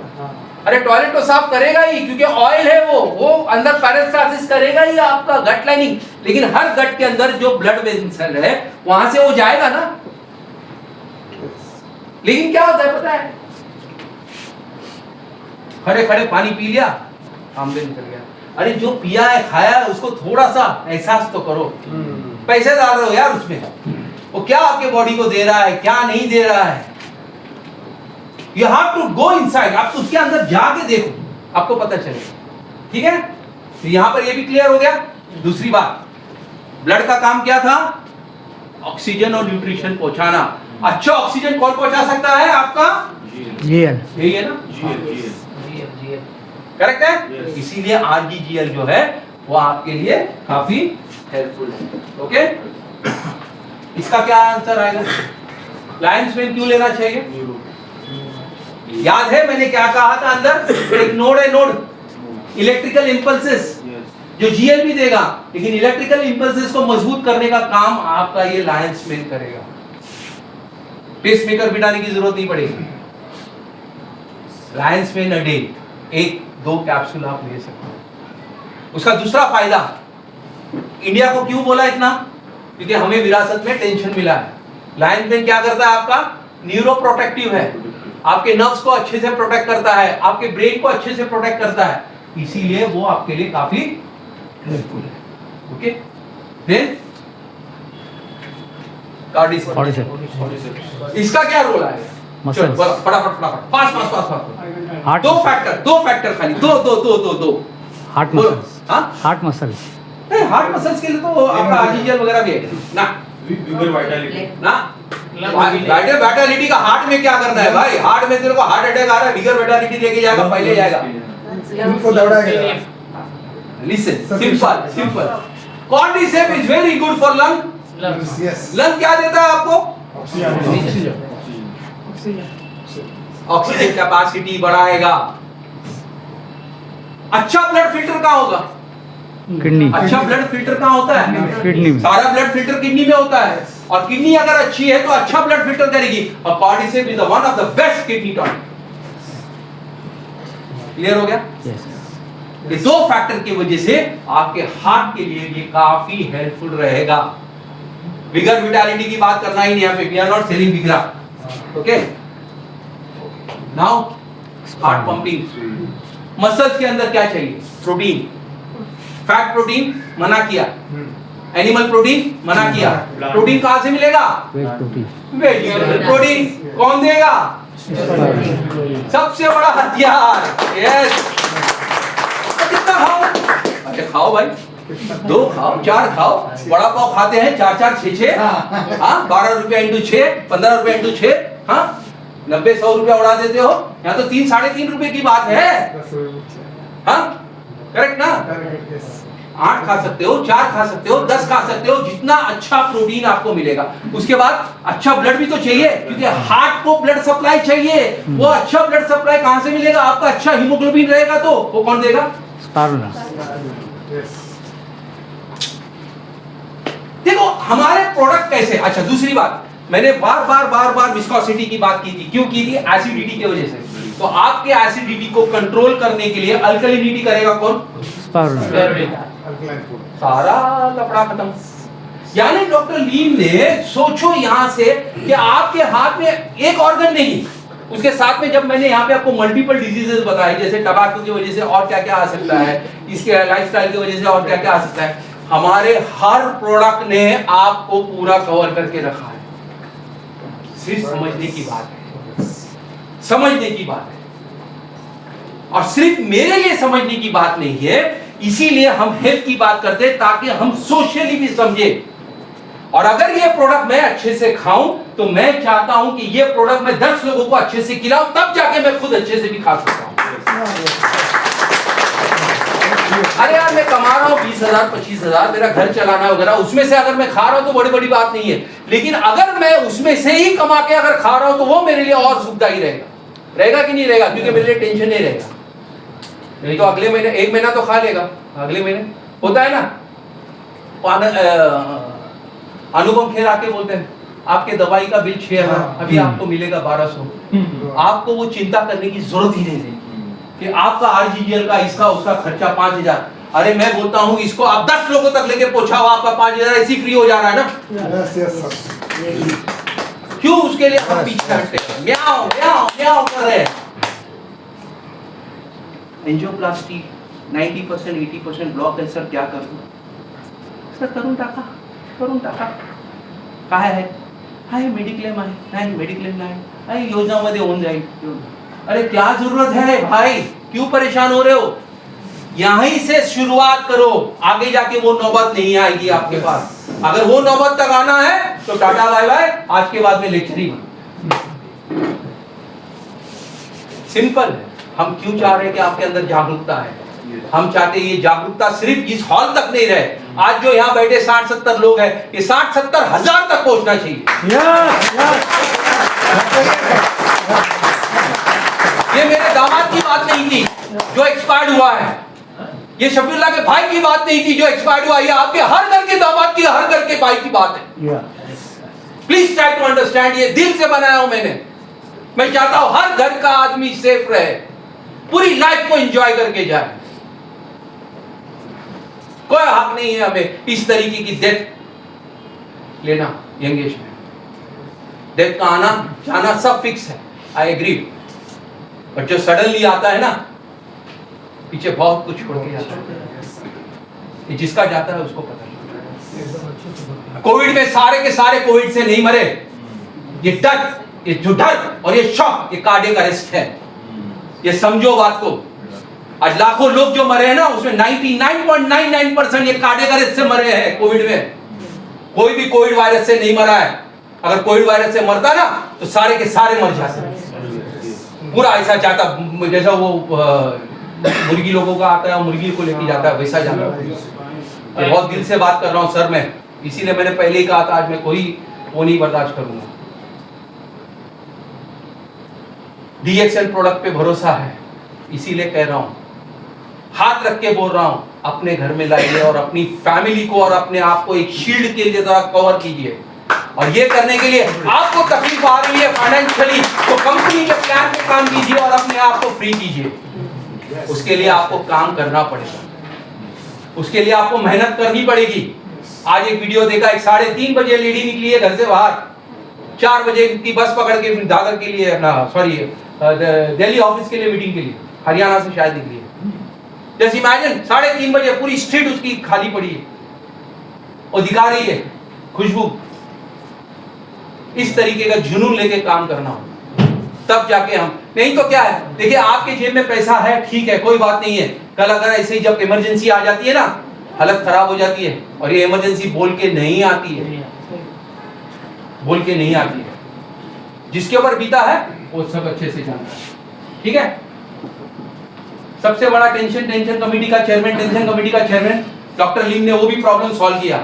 अरे टॉयलेट तो साफ करेगा ही, क्योंकि ऑयल है वो अंदर पेरिस्टाल्सिस करेगा ही आपका गट लाइनिंग, लेकिन हर गट के अंदर जो ब्लड वेसल है वहां से वो जाएगा ना। लेकिन क्या होता है पता है, खड़े खड़े पानी पी लिया, आमदे निकल गया। अरे जो पिया है खाया है उसको थोड़ा सा एहसास तो करो। पैसे डाल रहे हो यार उसमें, वो क्या आपके बॉडी को दे रहा है, क्या नहीं दे रहा है। You have to go inside, आप उसके अंदर जाके देखो, आपको पता चलेगा। ठीक है, तो यहां पर ये भी क्लियर हो गया। दूसरी बात, ब्लड का काम क्या था? ऑक्सीजन और न्यूट्रिशन पहुंचाना। अच्छा ऑक्सीजन कौन पहुंचा सकता है? आपका GL यही है ना, करेक्ट है। इसीलिए RGGL जो है वो आपके लिए काफी हेल्पफुल है। ओके, इसका क्या आंसर आएगा? लायंस मैन क्यों लेना चाहिए? याद है मैंने क्या कहा था? अंदर एक नोड है, नोड इलेक्ट्रिकल इंपल्सेस जो GL भी देगा, लेकिन इलेक्ट्रिकल इंपल्सेस को मजबूत करने का काम आपका ये लायंस मैन करेगा। पेसमेकर बिठाने की जरूरत नहीं पड़ेगी। Lions man a day 1-2 capsule आप ले सकते हो। उसका दूसरा फायदा, इंडिया को क्यों बोला इतना? क्योंकि हमें विरासत में टेंशन मिला है। लायंस मैन क्या करता है? आपका न्यूरो प्रोटेक्टिव है, आपके नर्व्स को अच्छे से प्रोटेक्ट करता है, आपके ब्रेन को अच्छे से प्रोटेक्ट करता है, इसीलिए वो आपके लिए काफी हेल्पफुल है। ओके, देन कार्डिसेप्स, इसका क्या रोल है? चलो फटाफट फास्ट हार्ट दो फैक्टर खाली, दो हार्ट मसल्स। हाँ, हार्ट मसल्स हार्ट मसल्स के लिए तो आपका RGGL वगैरह भी है ना। विगर वाइटलिटी ना वाइटलिटी का हार्ट में क्या करना है भाई? हार्ट में तेरे को हार्ट अटैक आ रहा है, विगर वाइटलिटी लेके जाएगा, पहले जाएगा उनको दौड़ाएगा। Listen, simple cordyceps is very good for lung. Yes, lung क्या देता है आपको? ऑक्सीजन कैपेसिटी बढ़ाएगा। अच्छा ब्लड फिल्टर कहाँ होगा? किडनी। अच्छा ब्लड फिल्टर कहाँ होता है? किडनी में। सारा ब्लड फिल्टर किडनी में होता है, और किडनी अगर अच्छी है तो अच्छा ब्लड फिल्टर करेगी। और cordyceps is one of the best kidney tonic. Clear हो गया? ये दो फैक्टर की वजह से आपके हार्ट के लिए ये काफी हेल्पफुल रहेगा। विगर विटालिटी की बात करना ही नहीं है, we are not selling Viagra. Okay, now heart pumping. Muscles के अंदर क्या चाहिए? प्रोटीन। फैट प्रोटीन मना किया, एनिमल प्रोटीन मना किया। प्रोटीन कहां से मिलेगा? Vegetable protein. कौन देगा? सबसे बड़ा हथियार। यस, कितना खाओ? अच्छा खाओ भाई, 2 खाओ, 4 खाओ। बड़ा पाव खाते हैं 4-4, 6-6, हाँ 12 रुपया इंटू 6, 15 रुपया इंटू 6, हाँ 90-100 रुपया उड़ा देते हो। यहाँ तो 3-3.5 रुपए की बात है, हाँ करेक्ट ना? 8 खा सकते हो, 4 खा सकते हो, 10 खा सकते हो, जितना अच्छा प्रोटीन आपको मिलेगा। उसके बाद अच्छा ब्लड भी तो चाहिए, क्योंकि हार्ट को ब्लड सप्लाई चाहिए। वो अच्छा ब्लड सप्लाई कहां से मिलेगा? आपका अच्छा हीमोग्लोबिन रहेगा तो वो कौन देगा? देखो हमारे प्रोडक्ट कैसे। अच्छा दूसरी बात, मैंने बार विस्कोसिटी की बात की थी। क्यों की थी? एसिडिटी की वजह से। तो आपके एसिडिटी को कंट्रोल करने के लिए अल्कलिनिटी करेगा कौन? सारा लफड़ा खत्म। यानी डॉक्टर लीम ने सोचो यहां से कि आपके हाथ में एक ऑर्गन नहीं, उसके साथ में जब मैंने यहाँ पे आपको मल्टीपल डिजीजेस बताए, जैसे टबाको की वजह से और क्या क्या आ सकता है, इसके लाइफस्टाइल की वजह से और क्या क्या आ सकता है, हमारे हर प्रोडक्ट ने आपको पूरा कवर करके रखा है। सिर्फ समझने की बात है, समझने की बात है। और सिर्फ मेरे लिए समझने की बात नहीं है, इसीलिए हम हेल्थ की बात करते हैं ताकि हम सोशली भी समझे। और अगर ये प्रोडक्ट मैं अच्छे से खाऊं तो मैं चाहता हूं कि ये प्रोडक्ट मैं 10 लोगों को अच्छे से खिलाऊं, तब जाके मैं खुद अच्छे से भी खा सकता हूं। अरे यार मैं कमा रहा हूं 20,000 25,000, मेरा घर चलाना वगैरह, उसमें से अगर मैं खा रहा हूं तो बड़ी बड़ी बात नहीं है। लेकिन अगर मैं उसमें से ही कमा के अगर खा रहा हूं तो वो मेरे लिए और सुखदायी रहेगा कि नहीं रहेगा? क्योंकि मेरे लिए टेंशन नहीं रहेगा। नहीं तो अगले महीने, 1 महीना तो खा लेगा, अगले महीने होता है ना। अनुपम खेर आके बोलते हैं आपके दवाई का बिल 6,000, अभी आपको मिलेगा 1200। आपको वो चिंता करने की जरूरत ही नहीं कि आपका RGGL का इसका उसका खर्चा 5,000। अरे मैं बोलता हूँ इसको आप 10 लोगों तक लेके पहुंचाओ, आपका 5,000 ऐसी फ्री हो जा रहा है ना। क्यों उसके लिए हम पीछे हटते हैं, म्याओ म्याओ म्याओ कर रहे हैं। एंजियोप्लास्टी 90% 80% ब्लॉक कैंसर क्या करूं सर? करून टाका काय आहे मेडिक्लेम आहे, नाही मेडिक्लेम नाही, योजनामध्ये होऊन जाईल। अरे क्या जरूरत है भाई, क्यों परेशान हो रहे हो? यहीं से शुरुआत करो, आगे जाके वो नौबत नहीं आएगी आपके पास। अगर वो नौबत तक आना है तो टाटा बाय बाय, आज के बाद में लेक्चर ही सिंपल है। हम क्यों चाह रहे हैं कि आपके अंदर जागरूकता है? हम चाहते हैं ये जागरूकता सिर्फ इस हॉल तक नहीं रहे। आज जो यहाँ बैठे 60-70 लोग हैं, ये 60-70 हजार तक पहुंचना चाहिए। ये मेरे दामाद की बात नहीं थी जो एक्सपायर्ड हुआ है, ये शफीउल्लाह के भाई की बात नहीं थी जो एक्सपायर्ड हुआ, ये आपके हर घर के दामाद की, हर घर के भाई की बात है। प्लीज ट्राई टू अंडरस्टैंड, ये दिल से बनाया हूं मैंने। मैं चाहता हूं हर घर का आदमी सेफ रहे, पूरी लाइफ को एंजॉय करके जाए। कोई हक नहीं है हमें इस तरीके की डेथ लेना यंग एज में। डेथ का आना जाना सब फिक्स है, आई एग्री, बट जो सडनली आता है ना, पीछे बहुत कुछ छोड़ के जाता है। जिसका जाता है उसको पता है। कोविड में सारे के सारे कोविड से नहीं मरे। ये डर, ये जो डर और ये शॉक, ये कार्डियक अरेस्ट है। ये समझो बात को। आज लाखों लोग जो मरे हैं ना, उसमें 99.99% ये कार्डियक अरेस्ट से मरे हैं कोविड में। कोई भी कोविड वायरस से नहीं मरा है। अगर कोविड वायरस से मरता ना तो सारे के सारे मर जाते। पूरा ऐसा जाता, जैसा वो मुर्गी लोगों का आता है, मुर्गी को लेके जाता है, वैसा जाता है। बहुत दिल से बात कर रहा हूं सर मैं, इसीलिए मैंने पहले ही कहा था आज मैं कोई वो नहीं बर्दाश्त करूंगा। DXL प्रोडक्ट पे भरोसा है, इसीलिए कह रहा हूं, हाथ रख के बोल रहा हूं, अपने घर में लाइए और अपनी फैमिली को और अपने आप को एक शील्ड के लिए जरा कवर कीजिए। और ये करने के लिए आपको तकलीफ आ रही है फाइनेंशियली, तो कंपनी के प्लान पे काम कीजिए और अपने आप को फ्री कीजिए। उसके लिए आपको काम करना पड़ेगा, उसके लिए आपको मेहनत करनी पड़ेगी। आज एक वीडियो देखा, एक 3:30 बजे लेडी निकली है घर से बाहर, 4 बजे की बस पकड़ के दादर के लिए, अपना सॉरी दिल्ली ऑफिस के लिए, मीटिंग के लिए, हरियाणा से शायद निकली है। जस्ट इमेजिन 3:30 बजे पूरी स्ट्रीट उसकी खाली पड़ी है, वो दिखा रही है खुशबू। इस तरीके का जुनून लेके काम करना हो तब जाके हम, नहीं तो क्या है, देखिए आपके जेब में पैसा है, ठीक है, कोई बात नहीं है। कल अगर ऐसे ही जब इमरजेंसी आ जाती है ना, हालत खराब हो जाती है, और ये इमरजेंसी बोल के नहीं आती है, बोल के नहीं आती है। जिसके ऊपर बीता है वो सब अच्छे से जानता है, ठीक है। सबसे बड़ा टेंशन कमेटी का चेयरमैन डॉक्टर लीम ने वो भी प्रॉब्लम सॉल्व किया।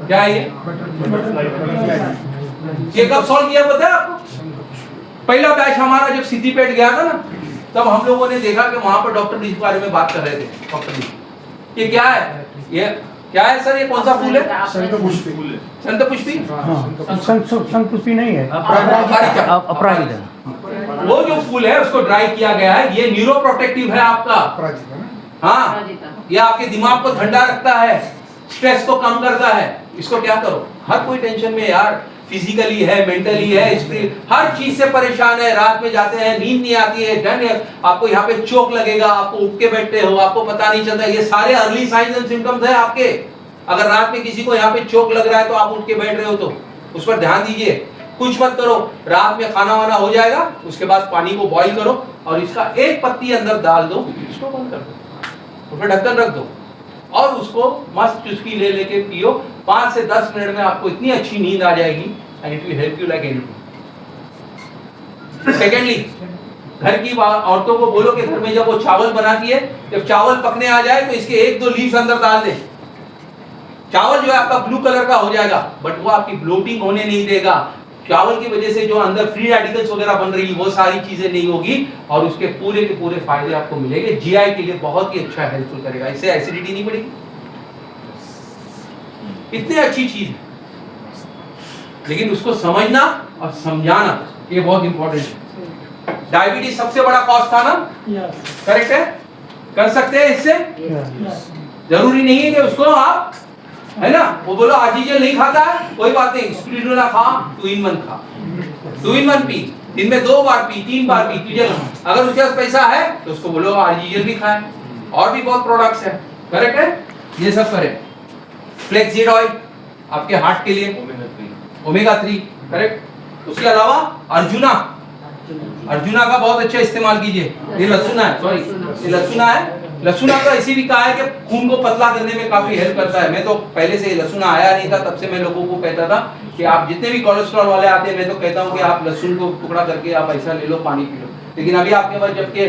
क्या है ये कब सॉल्व किया पता है आपको? पहला बैच हमारा जब सिद्दीपेट गया था ना, तब हम लोगों ने देखा कि वहां पर डॉक्टर ली के बारे में बात कर रहे थे। डॉक्टर ली, ये क्या है, ये क्या है सर, ये कौन सा फूल है? शंखपुष्पी शंखपुष्पी नहीं है, अपराजिता। वो जो फूल है उसको ड्राई किया गया है। ये न्यूरो प्रोटेक्टिव है आपका, हाँ, ये आपके दिमाग को ठंडा रखता है, स्ट्रेस को कम करता है। इसको क्या करो, हर कोई टेंशन में यार, फिजिकली है, मेंटली है, हर चीज से परेशान है। रात में जाते हैं, नींद नहीं आती है, डर है, आपको यहाँ पे चोक लगेगा, आपको उठ के बैठते हो, आपको पता नहीं चलता। ये सारे अर्ली साइंस एंड सिम्टम्स है आपके। अगर रात में किसी को यहाँ पे चोक लग रहा है तो आप उठ के बैठ रहे हो, तो उस पर ध्यान दीजिए। कुछ मत करो, रात में खाना वाना हो जाएगा, उसके बाद पानी को बॉईल करो और इसका एक पत्ती अंदर डाल दो, इसको बंद कर दो, उसमें ढक्कन रख दो और उसको मस्त चुस्की ले लेके पियो। 5 से 10 मिनट में आपको इतनी अच्छी नींद आ जाएगी, and it will help you like anything. Secondly, घर की औरतों को बोलो कि घर में जब वो चावल बनाती है, जब चावल पकने आ जाए तो इसके 1-2 लीव्स अंदर डाल दे। चावल जो है आपका ब्लू कलर का हो जाएगा, बट वो आपकी ब्लोटिंग होने नहीं देगा। चावल की वजह से जो अंदर फ्री रेडिकल्स वगैरह बन रही है, वो सारी चीजें नहीं होगी और उसके पूरे के पूरे फायदे आपको मिलेंगे। जीआई के लिए बहुत ही अच्छा हेल्पफुल करेगा, इससे एसिडिटी नहीं बढ़ेगी। इतनी अच्छी चीज है, लेकिन उसको समझना और समझाना ये बहुत इंपॉर्टेंट है। डायबिटीज सबसे बड़ा कॉज था ना, करेक्ट है, कर सकते हैं इससे। जरूरी नहीं है कि उसको आप, है ना, वो बोलो आर्जिजल नहीं खाता है, कोई बात नहीं, स्पिरुलिना खा, 2 in 1 खा, 2 in 1 पी, दिन में 2 बार पी, 3 बार पी। तुझे अगर उसके पास पैसा है तो उसको बोलो आर्जिजल भी खाए, और भी बहुत प्रोडक्ट्स है, करेक्ट है, ये सब करें। फ्लेक्सीड ऑयल आपके हार्ट के लिए, ओमेगा 3, करेक्ट। उसके अलावा अर्जुना का बहुत अच्छा इस्तेमाल कीजिए। ये लहसुन है, सॉरी, ये लहसुन है, लहसुन तो ऐसी भी कहा है कि खून को पतला करने में काफी हेल्प करता है। मैं तो पहले से लहसुन आया नहीं था, तब से मैं लोगों को कहता था कि आप जितने भी कोलेस्ट्रॉल वाले आते हैं, मैं तो कहता हूँ कि आप लहसुन को टुकड़ा करके आप ऐसा ले लो, पानी पी लो। लेकिन अभी आपके पास जबकि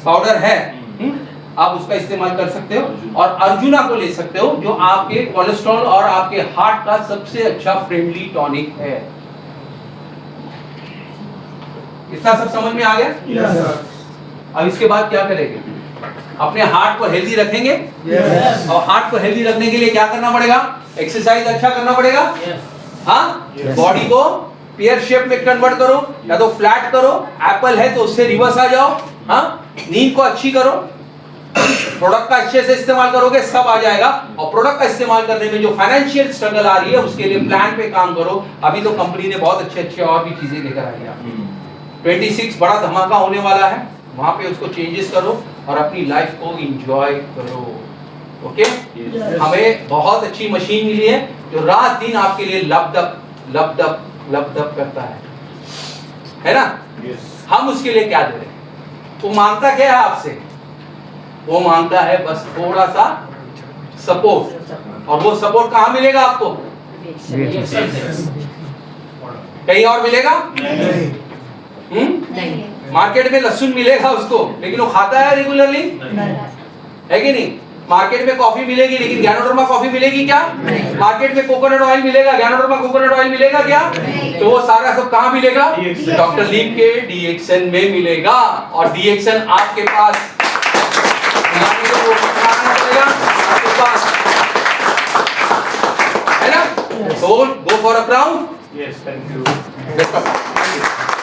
पाउडर है, आप उसका इस्तेमाल कर सकते हो। और अर्जुना को ले सकते हो, जो आपके कोलेस्ट्रॉल और आपके हार्ट का सबसे अच्छा फ्रेंडली टॉनिक है। इतना सब समझ में आ गया? Yes, sir. अब इसके बाद क्या करेंगे? अपने हार्ट को हेल्दी रखेंगे। Yes. और हार्ट को हेल्दी रखने के लिए क्या करना पड़ेगा? एक्सरसाइज अच्छा करना पड़ेगा। हाँ, Yes. बॉडी को पेयर शेप में कन्वर्ट करो, या तो फ्लैट करो, एप्पल है तो उससे रिवर्स आ जाओ। हाँ, नींद को अच्छी करो, प्रोडक्ट का अच्छे से इस्तेमाल करोगे, सब आ जाएगा। और प्रोडक्ट का इस्तेमाल करने में जो फाइनेंशियल स्ट्रगल आ रही है, उसके लिए प्लान पे काम करो। अभी तो कंपनी ने बहुत अच्छे अच्छे और भी चीजें लेकर आई है। 26 बड़ा धमाका होने वाला है, वहां पे उसको चेंजेस करो और अपनी लाइफ को एंजॉय करो। ओके? हमें बहुत अच्छी मशीन मिली है जो रात दिन आपके लिए लबदब करता है ना? हम उसके लिए क्या दे रहे हैं? वो मांगता क्या है आपसे? वो मांगता है बस थोड़ा सा सपोर्ट। और वो सपोर्ट कहाँ मिलेगा आपको? कहीं और मिलेगा? नहीं. मार्केट में लहसुन मिलेगा उसको, लेकिन वो खाता है रेगुलरली? है कि नहीं? मार्केट में कॉफी मिलेगी, लेकिन गैनोडर्मा कॉफी मिलेगी क्या? मार्केट में कोकोनट ऑयल मिलेगा, गैनोडर्मा कोकोनट ऑयल मिलेगा क्या? तो वो सारा सब कहाँ मिलेगा? डॉक्टर लीम के डीएक्सन में मिलेगा। और डीएक्सन आपके पास आपके पास है ना? So go for a crown. Yes, thank you. Best of luck.